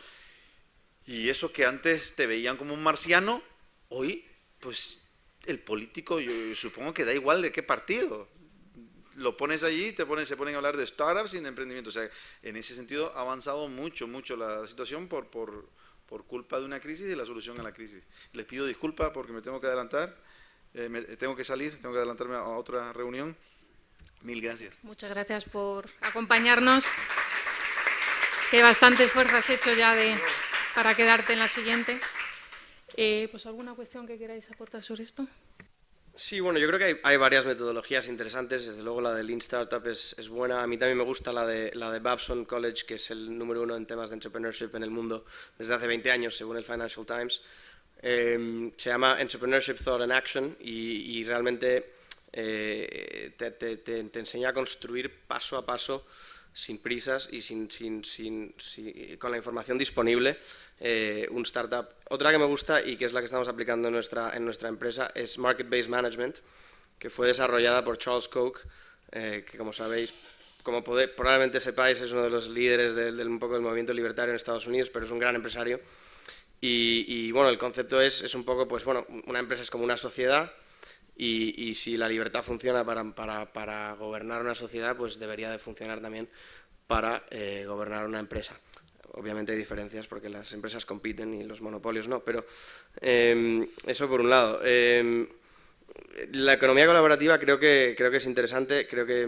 Y eso que antes te veían como un marciano, hoy, pues el político, yo supongo que da igual de qué partido. Lo pones allí, se ponen a hablar de startups y de emprendimiento. O sea, en ese sentido ha avanzado mucho la situación por culpa de una crisis y la solución a la crisis. Les pido disculpas porque me tengo que adelantar, tengo que salir, tengo que adelantarme a otra reunión. Mil gracias. Muchas gracias por acompañarnos. Que bastante esfuerzo has hecho ya para quedarte en la siguiente. Pues ¿alguna cuestión que queráis aportar sobre esto? Sí, bueno, yo creo que hay varias metodologías interesantes. Desde luego la de Lean Startup es buena. A mí también me gusta la de Babson College, que es el número 1 en temas de entrepreneurship en el mundo desde hace 20 años, según el Financial Times. Se llama Entrepreneurship Thought and Action y realmente te enseña a construir paso a paso, sin prisas y con la información disponible, un startup. Otra que me gusta y que es la que estamos aplicando en nuestra empresa es Market-Based Management, que fue desarrollada por Charles Koch, que como sabéis, probablemente sepáis, es uno de los líderes un poco del movimiento libertario en Estados Unidos, pero es un gran empresario. Y bueno, el concepto es un poco, pues bueno, una empresa es como una sociedad. Y si la libertad funciona para gobernar una sociedad, pues debería de funcionar también para gobernar una empresa. Obviamente hay diferencias porque las empresas compiten y los monopolios no, pero eso por un lado. La economía colaborativa creo que es interesante. Creo que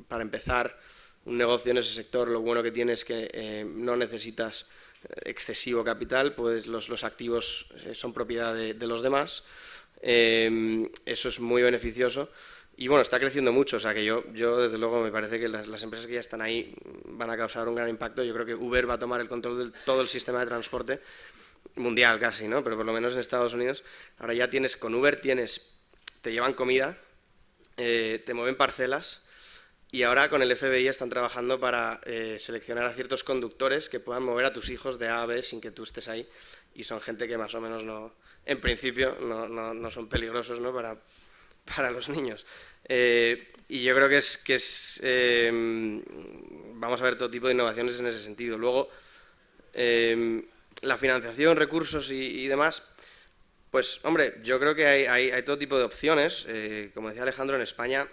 para empezar un negocio en ese sector lo bueno que tiene es que no necesitas excesivo capital, pues los activos son propiedad de los demás. Eso es muy beneficioso y bueno, está creciendo mucho, o sea que yo desde luego me parece que las empresas que ya están ahí van a causar un gran impacto. Yo creo que Uber va a tomar el control de todo el sistema de transporte mundial casi, ¿no? Pero por lo menos en Estados Unidos ahora ya con Uber te llevan comida, te mueven parcelas y ahora con el FBI están trabajando para seleccionar a ciertos conductores que puedan mover a tus hijos de A a B sin que tú estés ahí, y son gente que más o menos en principio no son peligrosos, ¿no? para los niños. Y yo creo que vamos a ver todo tipo de innovaciones en ese sentido. Luego, la financiación, recursos y demás, pues hombre, yo creo que hay todo tipo de opciones. Como decía Alejandro, en España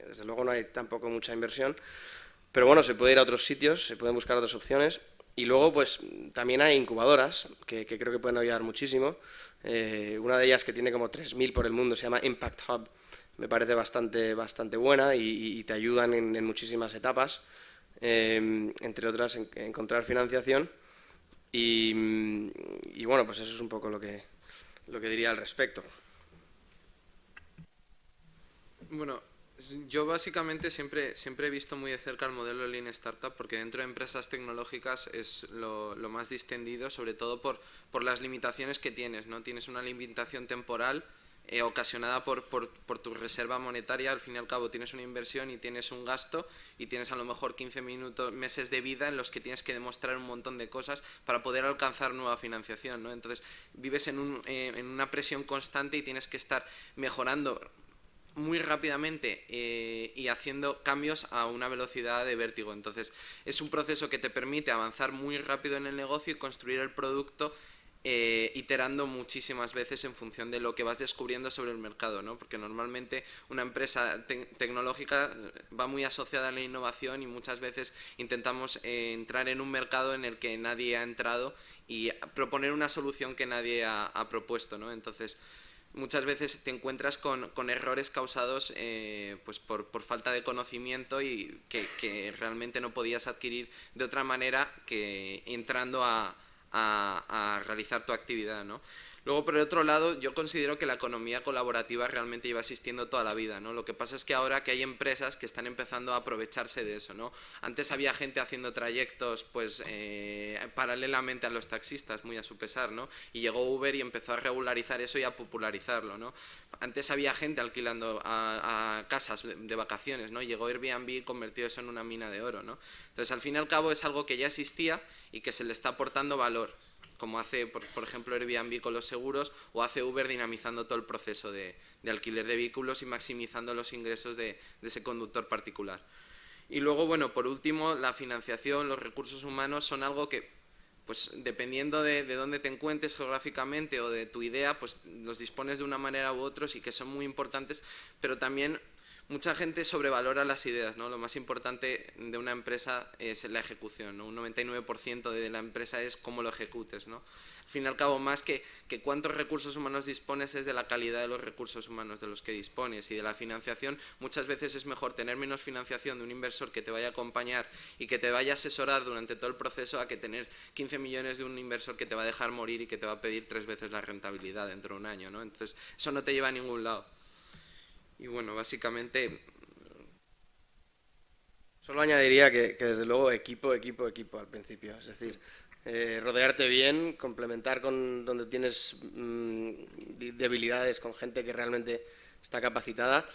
desde luego no hay tampoco mucha inversión, pero bueno, se puede ir a otros sitios, se pueden buscar otras opciones. Y luego, pues también hay incubadoras que creo que pueden ayudar muchísimo. Una de ellas, que tiene como 3.000 por el mundo, se llama Impact Hub. Me parece bastante buena y te ayudan en muchísimas etapas, entre otras encontrar financiación. Y bueno, pues eso es un poco lo que diría al respecto. Bueno, yo básicamente siempre he visto muy de cerca el modelo Lean Startup, porque dentro de empresas tecnológicas es lo más distendido, sobre todo por las limitaciones que tienes, ¿no? Tienes una limitación temporal ocasionada por tu reserva monetaria. Al fin y al cabo tienes una inversión y tienes un gasto y tienes a lo mejor 15 meses de vida en los que tienes que demostrar un montón de cosas para poder alcanzar nueva financiación, ¿no? Entonces vives en una presión constante y tienes que estar mejorando muy rápidamente y haciendo cambios a una velocidad de vértigo. Entonces es un proceso que te permite avanzar muy rápido en el negocio y construir el producto iterando muchísimas veces en función de lo que vas descubriendo sobre el mercado, ¿no? Porque normalmente una empresa tecnológica va muy asociada a la innovación y muchas veces intentamos entrar en un mercado en el que nadie ha entrado y proponer una solución que nadie ha propuesto, ¿no? Entonces muchas veces te encuentras con errores causados pues por falta de conocimiento y que realmente no podías adquirir de otra manera que entrando a realizar tu actividad, ¿no? Luego, por el otro lado, yo considero que la economía colaborativa realmente lleva existiendo toda la vida, ¿no? Lo que pasa es que ahora que hay empresas que están empezando a aprovecharse de eso, ¿no? Antes había gente haciendo trayectos pues paralelamente a los taxistas, muy a su pesar, ¿no? Y llegó Uber y empezó a regularizar eso y a popularizarlo, ¿no? Antes había gente alquilando a casas de vacaciones, ¿no? Llegó Airbnb y convirtió eso en una mina de oro, ¿no? Entonces, al fin y al cabo, es algo que ya existía y que se le está aportando valor, como hace, por ejemplo, Airbnb con los seguros o hace Uber dinamizando todo el proceso de alquiler de vehículos y maximizando los ingresos de ese conductor particular. Y luego, bueno, por último, la financiación, los recursos humanos son algo que, pues dependiendo de dónde te encuentres geográficamente o de tu idea, pues los dispones de una manera u otra y que son muy importantes, pero también mucha gente sobrevalora las ideas, ¿no? Lo más importante de una empresa es la ejecución, ¿no? Un 99% de la empresa es cómo lo ejecutes, ¿no? Al fin y al cabo, más que cuántos recursos humanos dispones es de la calidad de los recursos humanos de los que dispones y de la financiación. Muchas veces es mejor tener menos financiación de un inversor que te vaya a acompañar y que te vaya a asesorar durante todo el proceso a que tener 15 millones de un inversor que te va a dejar morir y que te va a pedir 3 veces la rentabilidad dentro de un año, ¿no? Entonces, eso no te lleva a ningún lado. Y bueno, básicamente... Solo añadiría que desde luego equipo al principio, es decir, rodearte bien, complementar con donde tienes debilidades con gente que realmente está capacitada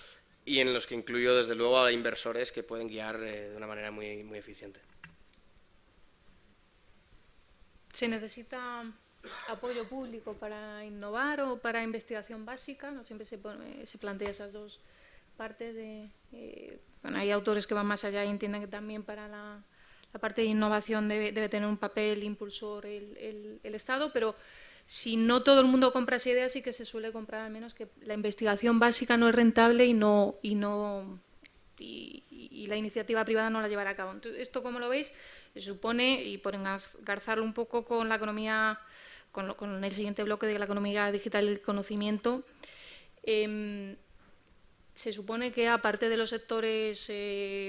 y en los que incluyo desde luego a inversores que pueden guiar de una manera muy, muy eficiente. ¿Se necesita apoyo público para innovar o para investigación básica? No siempre se plantea esas dos partes. Bueno, hay autores que van más allá y entienden que también para la parte de innovación debe tener un papel impulsor el Estado, pero si no todo el mundo compra esa idea, sí que se suele comprar al menos que la investigación básica no es rentable y la iniciativa privada no la llevará a cabo. Entonces, ¿esto cómo lo veis? Se supone, y por engarzarlo un poco con la economía, con el siguiente bloque de la economía digital y el conocimiento, se supone que aparte de los sectores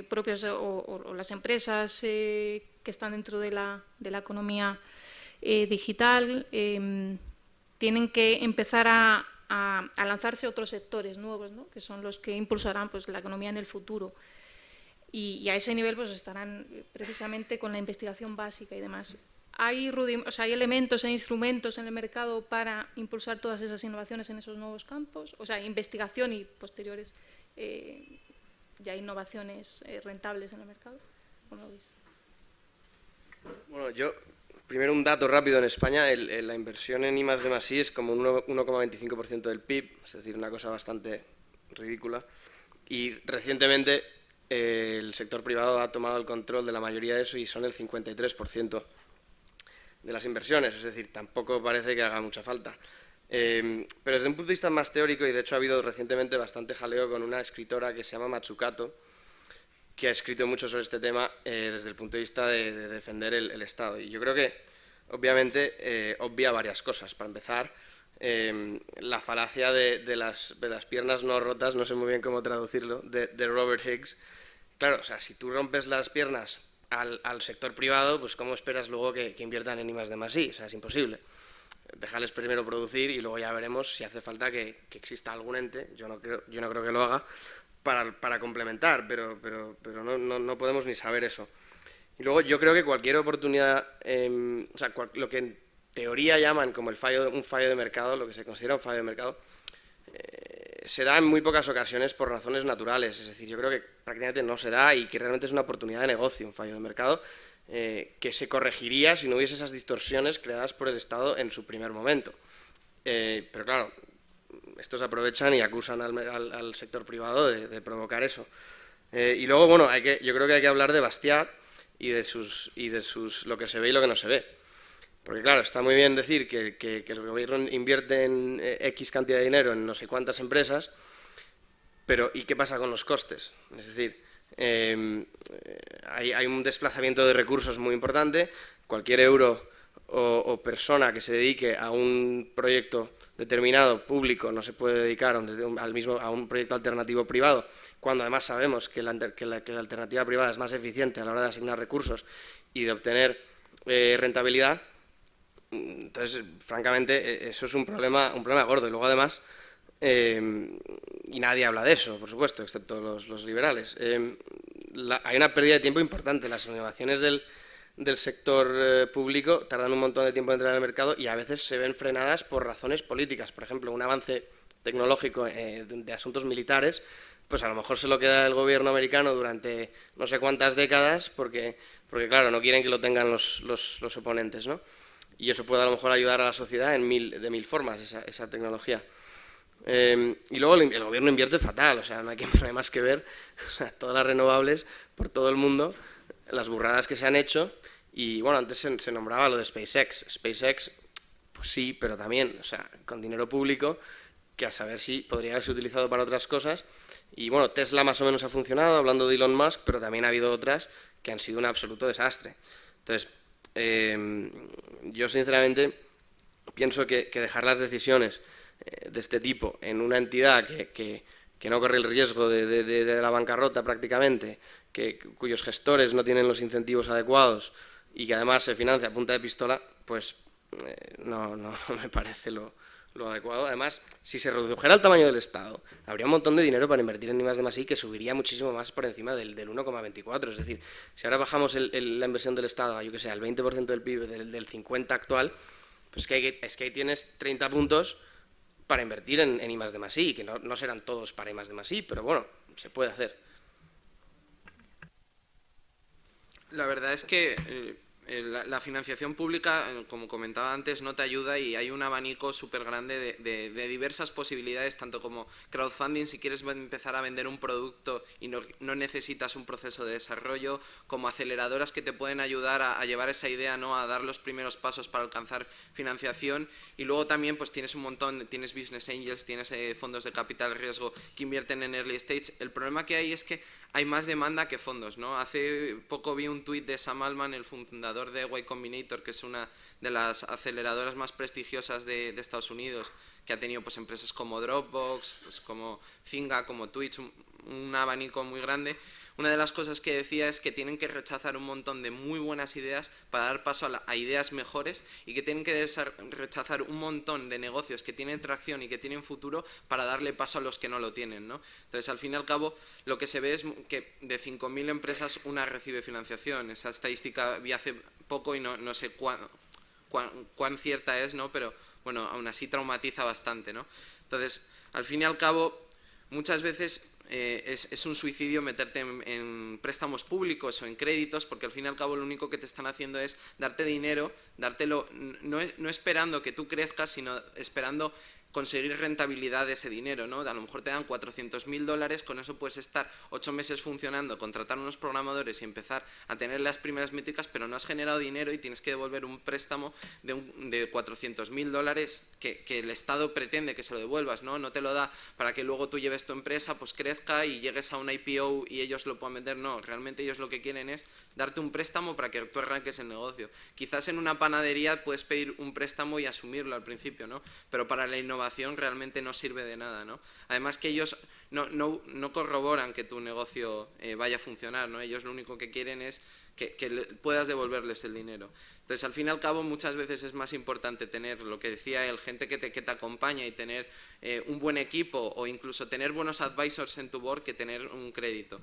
propios o las empresas que están dentro de la economía digital, tienen que empezar a lanzarse otros sectores nuevos, ¿no? Que son los que impulsarán pues, la economía en el futuro. Y a ese nivel pues, estarán precisamente con la investigación básica y demás. ¿Hay elementos e instrumentos en el mercado para impulsar todas esas innovaciones en esos nuevos campos? O sea, investigación y posteriores ya innovaciones rentables en el mercado. ¿Cómo lo veis? Bueno, primero un dato rápido en España, la inversión en I+D+I es como un 1,25% del PIB, es decir, una cosa bastante ridícula. Y recientemente el sector privado ha tomado el control de la mayoría de eso y son el 53% de las inversiones, es decir, tampoco parece que haga mucha falta. Pero desde un punto de vista más teórico, y de hecho ha habido recientemente bastante jaleo con una escritora que se llama Matsukato, que ha escrito mucho sobre este tema desde el punto de vista de defender el Estado. Y yo creo que, obviamente, obvia varias cosas. Para empezar, la falacia de las piernas no rotas, no sé muy bien cómo traducirlo, de Robert Higgs. Claro, o sea, si tú rompes las piernas al sector privado, pues ¿cómo esperas luego que inviertan en I+D+I? O sea, es imposible. Déjales primero producir y luego ya veremos si hace falta que exista algún ente, yo no creo que lo haga, para complementar, pero no podemos ni saber eso. Y luego yo creo que cualquier oportunidad, o sea, lo que en teoría llaman como un fallo de mercado, lo que se considera un fallo de mercado, se da en muy pocas ocasiones por razones naturales, es decir, yo creo que prácticamente no se da y que realmente es una oportunidad de negocio, un fallo de mercado, que se corregiría si no hubiese esas distorsiones creadas por el Estado en su primer momento. Pero claro, estos aprovechan y acusan al sector privado de provocar eso. Y luego, bueno, yo creo que hay que hablar de Bastiat y de lo que se ve y lo que no se ve. Porque claro, está muy bien decir que el gobierno invierte en X cantidad de dinero en no sé cuántas empresas, pero ¿y qué pasa con los costes? Es decir, hay un desplazamiento de recursos muy importante. Cualquier euro o persona que se dedique a un proyecto determinado público no se puede dedicar a un proyecto alternativo privado, cuando además sabemos que la alternativa privada es más eficiente a la hora de asignar recursos y de obtener rentabilidad. Entonces, francamente, eso es un problema gordo. Y luego, además, y nadie habla de eso, por supuesto, excepto los liberales, hay una pérdida de tiempo importante. Las innovaciones del sector público tardan un montón de tiempo en entrar al mercado y a veces se ven frenadas por razones políticas. Por ejemplo, un avance tecnológico de asuntos militares, pues a lo mejor se lo queda el gobierno americano durante no sé cuántas décadas porque claro, no quieren que lo tengan los oponentes, ¿no? Y eso puede a lo mejor ayudar a la sociedad de mil formas, esa tecnología. Y luego el gobierno invierte fatal, o sea, no hay más que ver, o sea, todas las renovables por todo el mundo, las burradas que se han hecho. Y bueno, antes se nombraba lo de SpaceX. SpaceX, pues sí, pero también, o sea, con dinero público, que a saber si podría haberse utilizado para otras cosas. Y bueno, Tesla más o menos ha funcionado, hablando de Elon Musk, pero también ha habido otras que han sido un absoluto desastre. Entonces, yo sinceramente pienso que dejar las decisiones de este tipo en una entidad que no corre el riesgo de la bancarrota prácticamente, cuyos gestores no tienen los incentivos adecuados y que además se financia a punta de pistola, pues no me parece lo adecuado. Además, si se redujera el tamaño del Estado, habría un montón de dinero para invertir en I+D+I que subiría muchísimo más por encima del 1,24. Es decir, si ahora bajamos la inversión del Estado a, yo que sé, al 20% del PIB del 50 actual, pues es que ahí tienes 30 puntos para invertir en I+D+I, que no serán todos para I+D+I, pero bueno, se puede hacer. La verdad es que la financiación pública, como comentaba antes, no te ayuda y hay un abanico súper grande de diversas posibilidades, tanto como crowdfunding si quieres empezar a vender un producto y no necesitas un proceso de desarrollo, como aceleradoras que te pueden ayudar a llevar esa idea, ¿no?, a dar los primeros pasos para alcanzar financiación. Y luego también pues tienes un montón, tienes business angels, tienes fondos de capital riesgo que invierten en early stage. El problema que hay es que hay más demanda que fondos, ¿no? Hace poco vi un tuit de Sam Altman, el fundador de Y Combinator, que es una de las aceleradoras más prestigiosas de Estados Unidos, que ha tenido pues empresas como Dropbox, pues, como Zynga, como Twitch, un abanico muy grande. Una de las cosas que decía es que tienen que rechazar un montón de muy buenas ideas para dar paso a ideas mejores y que tienen que rechazar un montón de negocios que tienen tracción y que tienen futuro para darle paso a los que no lo tienen, ¿no? Entonces, al fin y al cabo, lo que se ve es que de 5.000 empresas una recibe financiación. Esa estadística vi hace poco y no sé cuán cierta es, ¿no? Pero bueno, aún así traumatiza bastante, ¿no? Entonces, al fin y al cabo, muchas veces es un suicidio meterte en préstamos públicos o en créditos, porque al fin y al cabo lo único que te están haciendo es darte dinero, dártelo no esperando que tú crezcas, sino esperando conseguir rentabilidad de ese dinero, ¿no? A lo mejor te dan $400.000, con eso puedes estar 8 meses funcionando, contratar unos programadores y empezar a tener las primeras métricas, pero no has generado dinero y tienes que devolver un préstamo de $400.000 que el Estado pretende que se lo devuelvas, ¿no? No te lo da para que luego tú lleves tu empresa, pues crezca y llegues a una IPO y ellos lo puedan vender. No, realmente ellos lo que quieren es darte un préstamo para que tú arranques el negocio. Quizás en una panadería puedes pedir un préstamo y asumirlo al principio, ¿no? Pero para la innovación realmente no sirve de nada, ¿no? Además que ellos no corroboran que tu negocio vaya a funcionar, ¿no? Ellos lo único que quieren es que puedas devolverles el dinero. Entonces, al fin y al cabo, muchas veces es más importante tener, lo que decía él, gente que te acompaña y tener un buen equipo o incluso tener buenos advisors en tu board que tener un crédito.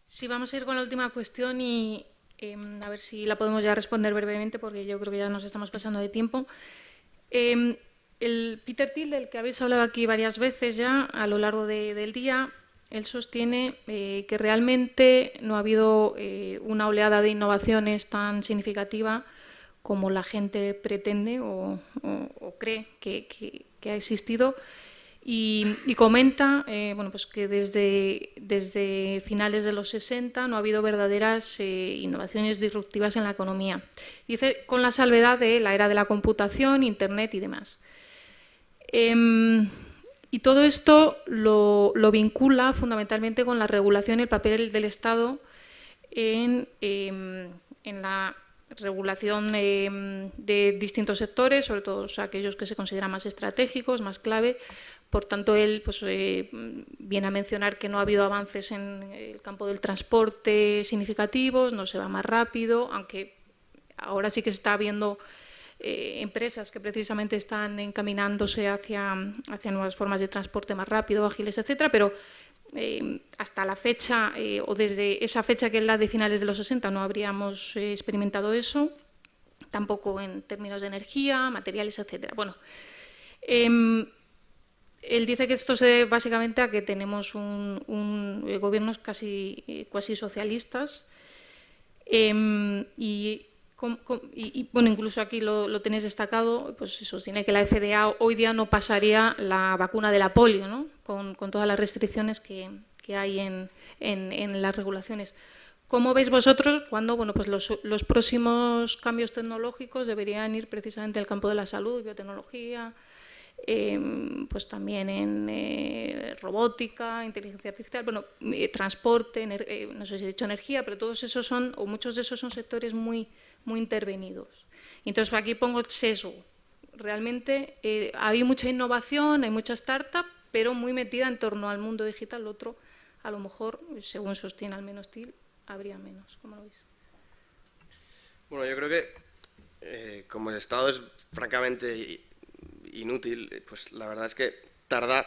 Sí, vamos a ir con la última cuestión y a ver si la podemos ya responder brevemente, porque yo creo que ya nos estamos pasando de tiempo. el Peter Thiel, del que habéis hablado aquí varias veces ya a lo largo del día, él sostiene que realmente no ha habido una oleada de innovaciones tan significativa como la gente pretende o cree que ha existido. Y comenta bueno, pues que desde finales de los 60 no ha habido verdaderas innovaciones disruptivas en la economía. Dice, con la salvedad de la era de la computación, Internet y demás. Y todo esto lo vincula fundamentalmente con la regulación y el papel del Estado en la regulación de distintos sectores, sobre todo aquellos que se consideran más estratégicos, más clave. Por tanto, él pues, viene a mencionar que no ha habido avances en el campo del transporte significativos, no se va más rápido, aunque ahora sí que se está viendo empresas que precisamente están encaminándose hacia nuevas formas de transporte más rápido, ágiles, etcétera, pero hasta la fecha, o desde esa fecha que es la de finales de los 60, no habríamos experimentado eso, tampoco en términos de energía, materiales, etcétera. Bueno, él dice que esto se debe básicamente a que tenemos gobiernos casi socialistas y bueno, incluso aquí lo tenéis destacado, pues se sostiene que la FDA hoy día no pasaría la vacuna de la polio, ¿no? Con todas las restricciones que hay en las regulaciones. ¿Cómo veis vosotros cuando bueno, pues los próximos cambios tecnológicos deberían ir precisamente al campo de la salud, biotecnología, pues también en robótica, inteligencia artificial, bueno, transporte, no sé si he dicho energía, pero todos esos son, o muchos de esos son sectores muy intervenidos. Entonces, aquí pongo el sesgo. Realmente hay mucha innovación, hay mucha startup, pero muy metida en torno al mundo digital. Lo otro, a lo mejor, según sostiene al menos Thiel, habría menos. ¿Cómo lo veis? Bueno, yo creo que como el Estado es francamente inútil, pues la verdad es que tarda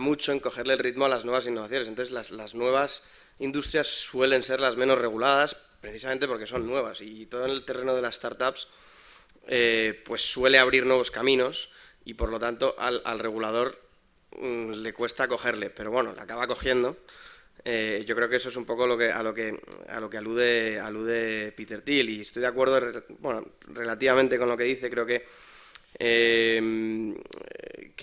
mucho en cogerle el ritmo a las nuevas innovaciones. Entonces las nuevas industrias suelen ser las menos reguladas precisamente porque son nuevas, y todo en el terreno de las startups pues suele abrir nuevos caminos y por lo tanto al regulador le cuesta cogerle, pero bueno, le acaba cogiendo. Yo creo que eso es un poco a lo que alude Peter Thiel, y estoy de acuerdo relativamente con lo que dice. Creo que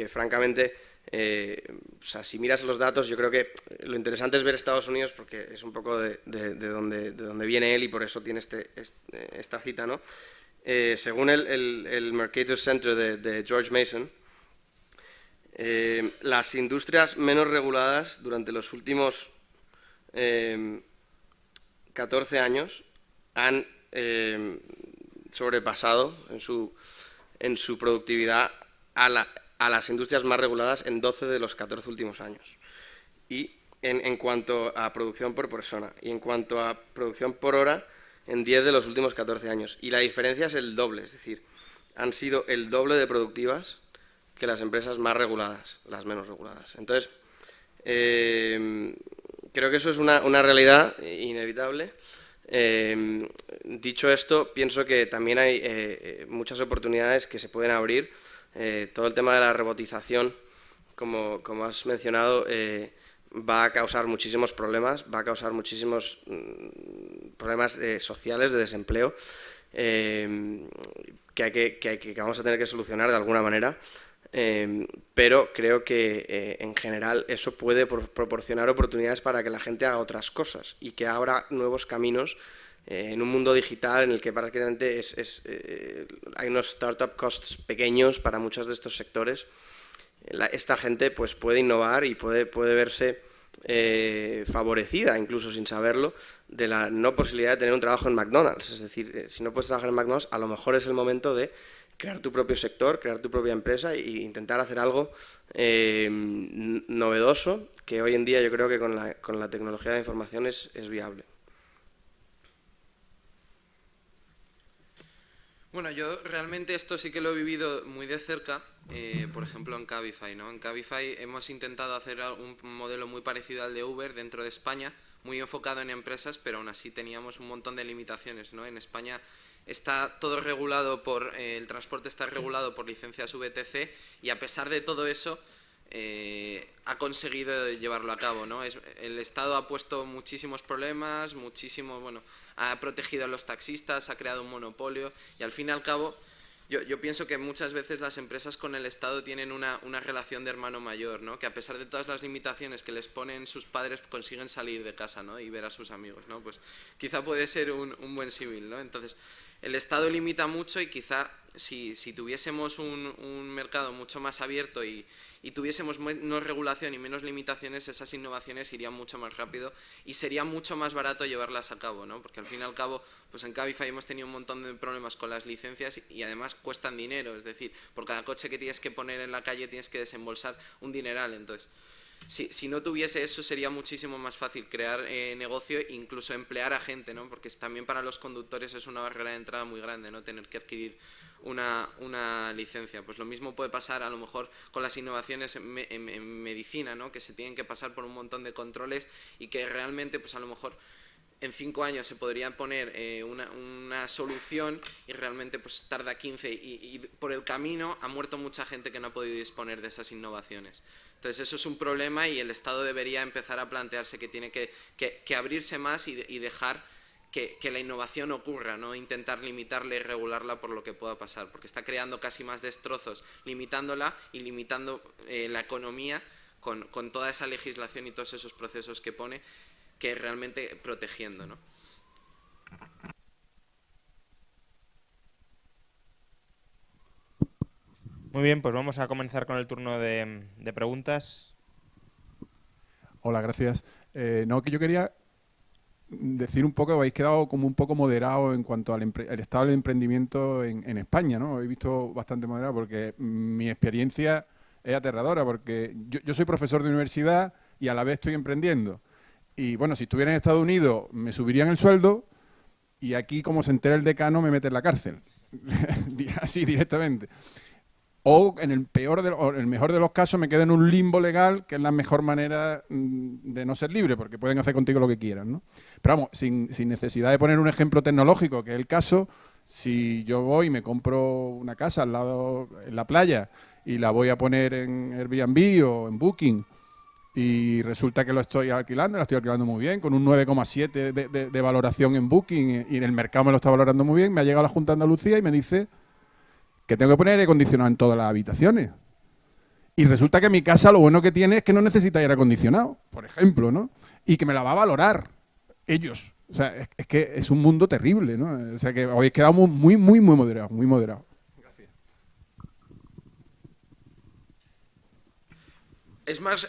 francamente, o sea, si miras los datos, yo creo que lo interesante es ver Estados Unidos, porque es un poco de donde viene él, y por eso tiene esta cita, ¿no? Según el Mercator Center de George Mason, las industrias menos reguladas durante los últimos 14 años han sobrepasado en su productividad a las industrias más reguladas en 12 de los 14 últimos años. Y en cuanto a producción por persona, y en cuanto a producción por hora, en 10 de los últimos 14 años. Y la diferencia es el doble, es decir, han sido el doble de productivas que las empresas más reguladas, las menos reguladas. Entonces, creo que eso es una realidad inevitable. Dicho esto, pienso que también hay muchas oportunidades que se pueden abrir. Todo el tema de la robotización, como has mencionado, va a causar muchísimos problemas, va a causar muchísimos problemas sociales, de desempleo, que vamos a tener que solucionar de alguna manera. Pero creo que en general eso puede proporcionar oportunidades para que la gente haga otras cosas y que abra nuevos caminos en un mundo digital en el que prácticamente hay unos startup costs pequeños para muchos de estos sectores. Esta gente pues puede innovar y puede verse favorecida, incluso sin saberlo, de la no posibilidad de tener un trabajo en McDonald's. Es decir, si no puedes trabajar en McDonald's, a lo mejor es el momento de crear tu propio sector, crear tu propia empresa e intentar hacer algo novedoso, que hoy en día yo creo que con la tecnología de la información es viable. Bueno, yo realmente esto sí que lo he vivido muy de cerca, por ejemplo en Cabify, ¿no? En Cabify hemos intentado hacer un modelo muy parecido al de Uber dentro de España, muy enfocado en empresas, pero aún así teníamos un montón de limitaciones, ¿no? En España está todo regulado por, el transporte está regulado por licencias VTC, y a pesar de todo eso ha conseguido llevarlo a cabo, ¿no? El Estado ha puesto muchísimos problemas, ha protegido a los taxistas, ha creado un monopolio, y al fin y al cabo yo pienso que muchas veces las empresas con el Estado tienen una relación de hermano mayor, ¿no? Que a pesar de todas las limitaciones que les ponen sus padres, consiguen salir de casa, ¿no? Y ver a sus amigos, ¿no? Pues quizá puede ser un buen símil, ¿no? Entonces, el Estado limita mucho, y quizá si tuviésemos un mercado mucho más abierto y tuviésemos menos regulación y menos limitaciones, esas innovaciones irían mucho más rápido y sería mucho más barato llevarlas a cabo, ¿no? Porque al fin y al cabo, pues en Cabify hemos tenido un montón de problemas con las licencias, y además cuestan dinero, es decir, por cada coche que tienes que poner en la calle tienes que desembolsar un dineral. Entonces, si no tuviese eso, sería muchísimo más fácil crear negocio e incluso emplear a gente, ¿no? Porque también para los conductores es una barrera de entrada muy grande, ¿no? Tener que adquirir una licencia. Pues lo mismo puede pasar a lo mejor con las innovaciones en medicina, ¿no? Que se tienen que pasar por un montón de controles, y que realmente pues a lo mejor en 5 años se podría poner una solución, y realmente pues tarda 15, y por el camino ha muerto mucha gente que no ha podido disponer de esas innovaciones. Entonces eso es un problema, y el Estado debería empezar a plantearse que tiene que abrirse más y dejar que la innovación ocurra, no intentar limitarla y regularla por lo que pueda pasar, porque está creando casi más destrozos limitándola y limitando la economía con toda esa legislación y todos esos procesos que pone, que realmente protegiendo, ¿no? Muy bien, pues vamos a comenzar con el turno de preguntas. Hola, gracias. No, que yo quería decir un poco, habéis quedado como un poco moderado en cuanto al estado del emprendimiento en España, ¿no? He visto bastante moderado, porque mi experiencia es aterradora, porque yo soy profesor de universidad y a la vez estoy emprendiendo. Y bueno, si estuviera en Estados Unidos me subirían el sueldo, y aquí, como se entera el decano, me mete en la cárcel. Así directamente. O en el mejor de los casos me quedo en un limbo legal, que es la mejor manera de no ser libre, porque pueden hacer contigo lo que quieran, ¿no? Pero vamos, sin necesidad de poner un ejemplo tecnológico, que es el caso, si yo voy y me compro una casa al lado, en la playa, y la voy a poner en Airbnb o en Booking, y resulta que la estoy alquilando muy bien, con un 9,7 de valoración en Booking, y en el mercado me lo está valorando muy bien, me ha llegado la Junta de Andalucía y me dice que tengo que poner aire acondicionado en todas las habitaciones. Y resulta que mi casa lo bueno que tiene es que no necesita aire acondicionado, por ejemplo, ¿no? Y que me la va a valorar ellos. O sea, es que es un mundo terrible, ¿no? O sea, que habéis quedado muy moderados, muy moderados. Gracias.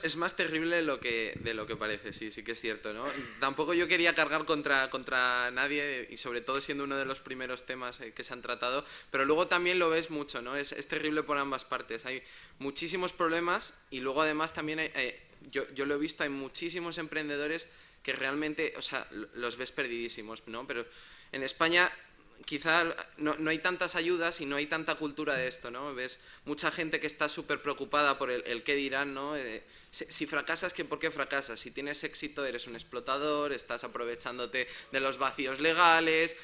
Es más terrible de lo que parece, sí que es cierto, ¿no? Tampoco yo quería cargar contra nadie, y sobre todo siendo uno de los primeros temas que se han tratado, pero luego también lo ves mucho, ¿no? Es terrible por ambas partes. Hay muchísimos problemas, y luego además también yo lo he visto, hay muchísimos emprendedores que realmente, o sea, los ves perdidísimos, ¿no? Pero en España quizá no hay tantas ayudas y no hay tanta cultura de esto, ¿no? Ves mucha gente que está súper preocupada por el qué dirán, ¿no? Si fracasas, ¿por qué fracasas? Si tienes éxito, eres un explotador, estás aprovechándote de los vacíos legales,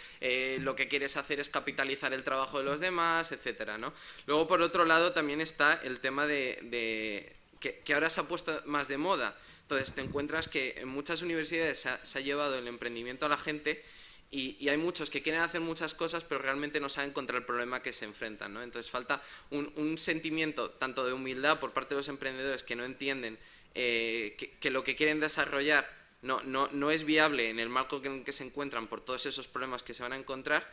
lo que quieres hacer es capitalizar el trabajo de los demás, etcétera, ¿no? Luego, por otro lado, también está el tema que ahora se ha puesto más de moda. Entonces, te encuentras que en muchas universidades se ha llevado el emprendimiento a la gente, y hay muchos que quieren hacer muchas cosas, pero realmente no saben contra el problema que se enfrentan, ¿no? Entonces falta un sentimiento tanto de humildad por parte de los emprendedores, que no entienden que lo que quieren desarrollar no es viable en el marco en el que se encuentran por todos esos problemas que se van a encontrar,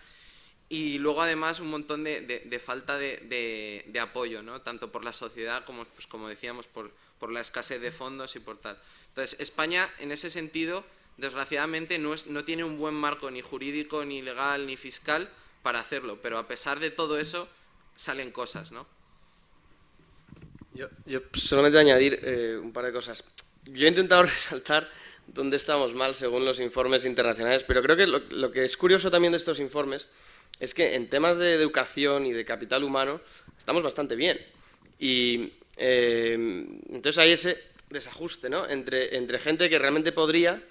y luego además un montón de falta de apoyo, ¿no? Tanto por la sociedad como, pues, como decíamos, por la escasez de fondos y por tal. Entonces España, en ese sentido, desgraciadamente no tiene un buen marco ni jurídico, ni legal, ni fiscal para hacerlo, pero a pesar de todo eso salen cosas, ¿no? Yo solamente añadir un par de cosas. Yo he intentado resaltar dónde estamos mal según los informes internacionales, pero creo que lo que es curioso también de estos informes es que en temas de educación y de capital humano estamos bastante bien. Y entonces hay ese desajuste, ¿no? Entre gente que realmente podría,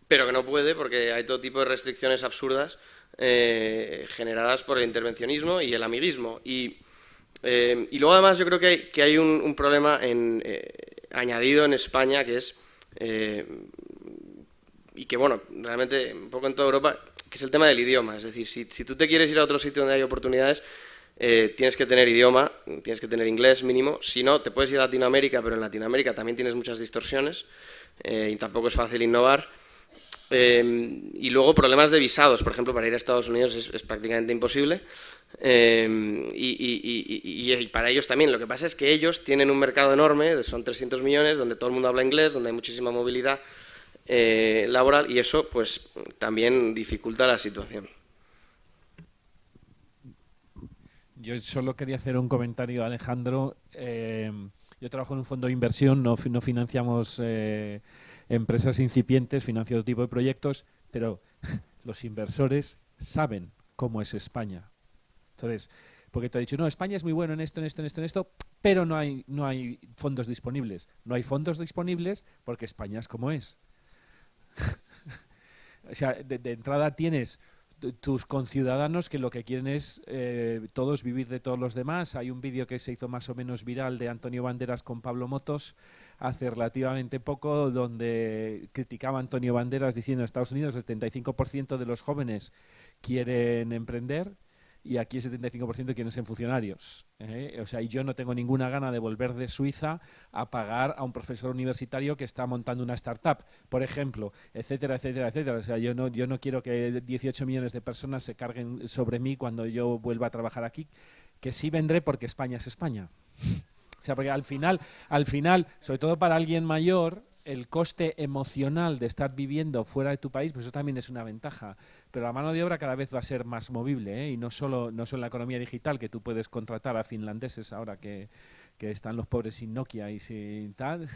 pero que no puede porque hay todo tipo de restricciones absurdas generadas por el intervencionismo y el amiguismo. Y luego además yo creo que hay un problema añadido en España, que es, y que bueno, realmente un poco en toda Europa, que es el tema del idioma. Es decir, si tú te quieres ir a otro sitio donde hay oportunidades, tienes que tener idioma, tienes que tener inglés mínimo. Si no, te puedes ir a Latinoamérica, pero en Latinoamérica también tienes muchas distorsiones y tampoco es fácil innovar. Y luego problemas de visados, por ejemplo, para ir a Estados Unidos es prácticamente imposible. Y para ellos también. Lo que pasa es que ellos tienen un mercado enorme, son 300 millones, donde todo el mundo habla inglés, donde hay muchísima movilidad laboral, y eso pues también dificulta la situación. Yo solo quería hacer un comentario, Alejandro. Yo trabajo en un fondo de inversión, no financiamos empresas incipientes, financio otro tipo de proyectos, pero los inversores saben cómo es España. Entonces, porque te he dicho, no, España es muy bueno en esto, pero no hay fondos disponibles. No hay fondos disponibles porque España es como es. O sea, de entrada tienes tus conciudadanos que lo que quieren es todos vivir de todos los demás. Hay un vídeo que se hizo más o menos viral de Antonio Banderas con Pablo Motos hace relativamente poco, donde criticaba a Antonio Banderas diciendo en Estados Unidos el 75% de los jóvenes quieren emprender y aquí el 75% quieren ser funcionarios. O sea, y yo no tengo ninguna gana de volver de Suiza a pagar a un profesor universitario que está montando una startup, por ejemplo, etcétera, etcétera, etcétera. O sea, yo no quiero que 18 millones de personas se carguen sobre mí cuando yo vuelva a trabajar aquí, que sí vendré porque España es España. O sea, porque al final, sobre todo para alguien mayor, el coste emocional de estar viviendo fuera de tu país, pues eso también es una ventaja. Pero la mano de obra cada vez va a ser más movible, ¿eh? Y no solo en la economía digital, que tú puedes contratar a finlandeses ahora que están los pobres sin Nokia y sin tal.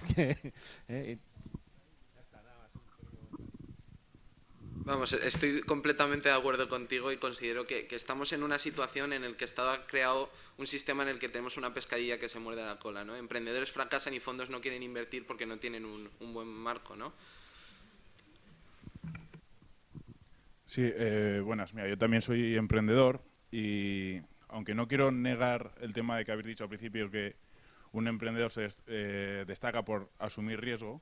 Vamos, estoy completamente de acuerdo contigo y considero que estamos en una situación en la que está creado un sistema en el que tenemos una pescadilla que se muerde la cola, ¿no? Emprendedores fracasan y fondos no quieren invertir porque no tienen un buen marco, ¿no? Sí, buenas. Mira, yo también soy emprendedor y aunque no quiero negar el tema de que habéis dicho al principio que un emprendedor se destaca por asumir riesgo,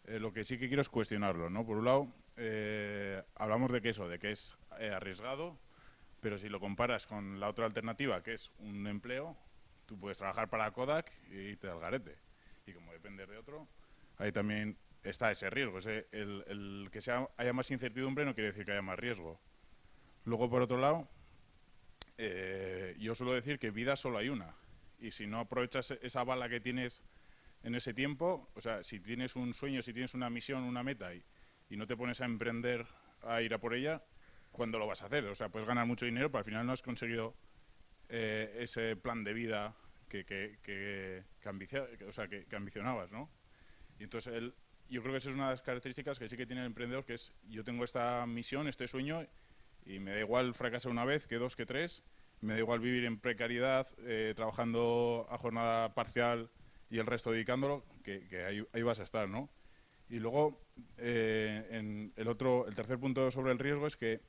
lo que sí que quiero es cuestionarlo, ¿no? Por un lado, hablamos de que es arriesgado, pero si lo comparas con la otra alternativa, que es un empleo, tú puedes trabajar para Kodak y te da el garete. Y como dependes de otro, ahí también está ese riesgo. El que haya más incertidumbre no quiere decir que haya más riesgo. Luego, por otro lado, yo suelo decir que vida solo hay una. Y si no aprovechas esa bala que tienes en ese tiempo, o sea, si tienes un sueño, si tienes una misión, una meta y no te pones a emprender, a ir a por ella, ¿cuándo lo vas a hacer? O sea, puedes ganar mucho dinero, pero al final no has conseguido ese plan de vida que ambicionabas, ¿no? Y entonces yo creo que esa es una de las características que sí que tiene el emprendedor, que es yo tengo esta misión, este sueño, y me da igual fracasar una vez, que dos, que tres, me da igual vivir en precariedad, trabajando a jornada parcial y el resto dedicándolo, que ahí vas a estar, ¿no? Y luego, el tercer punto sobre el riesgo es que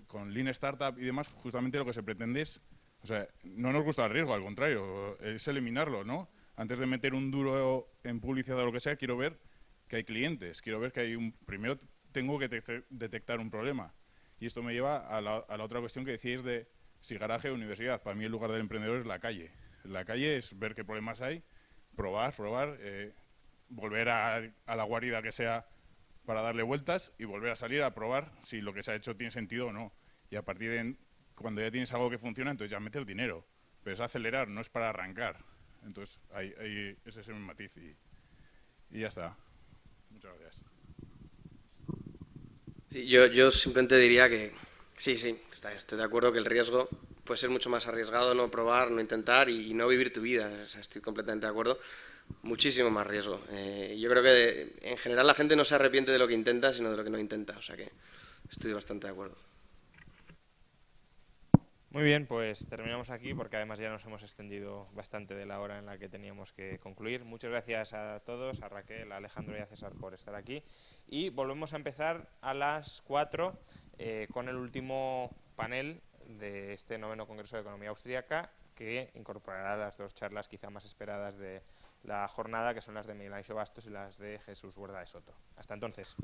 con Lean Startup y demás, justamente lo que se pretende es, o sea, no nos gusta el riesgo, al contrario, es eliminarlo, ¿no? Antes de meter un duro en publicidad o lo que sea, quiero ver que hay clientes, quiero ver que hay primero tengo que detectar un problema. Y esto me lleva a la otra cuestión que decíais de si garaje o universidad. Para mí el lugar del emprendedor es la calle. La calle es ver qué problemas hay, probar, volver a la guarida que sea para darle vueltas y volver a salir a probar si lo que se ha hecho tiene sentido o no. Y a partir de cuando ya tienes algo que funciona, entonces ya metes el dinero. Pero es acelerar, no es para arrancar. Entonces ese es el matiz y ya está. Muchas gracias. Sí, yo simplemente diría que sí, estoy de acuerdo que el riesgo puede ser mucho más arriesgado no probar, no intentar y no vivir tu vida. O sea, estoy completamente de acuerdo. Muchísimo más riesgo. Yo creo que en general la gente no se arrepiente de lo que intenta, sino de lo que no intenta. O sea que estoy bastante de acuerdo. Muy bien, pues terminamos aquí porque además ya nos hemos extendido bastante de la hora en la que teníamos que concluir. Muchas gracias a todos, a Raquel, a Alejandro y a César por estar aquí. Y volvemos a empezar a las 4 con el último panel de este 9º Congreso de Economía Austríaca, que incorporará las 2 charlas quizá más esperadas de la jornada, que son las de Miguel Anxo Bastos y las de Jesús Huerta de Soto. Hasta entonces.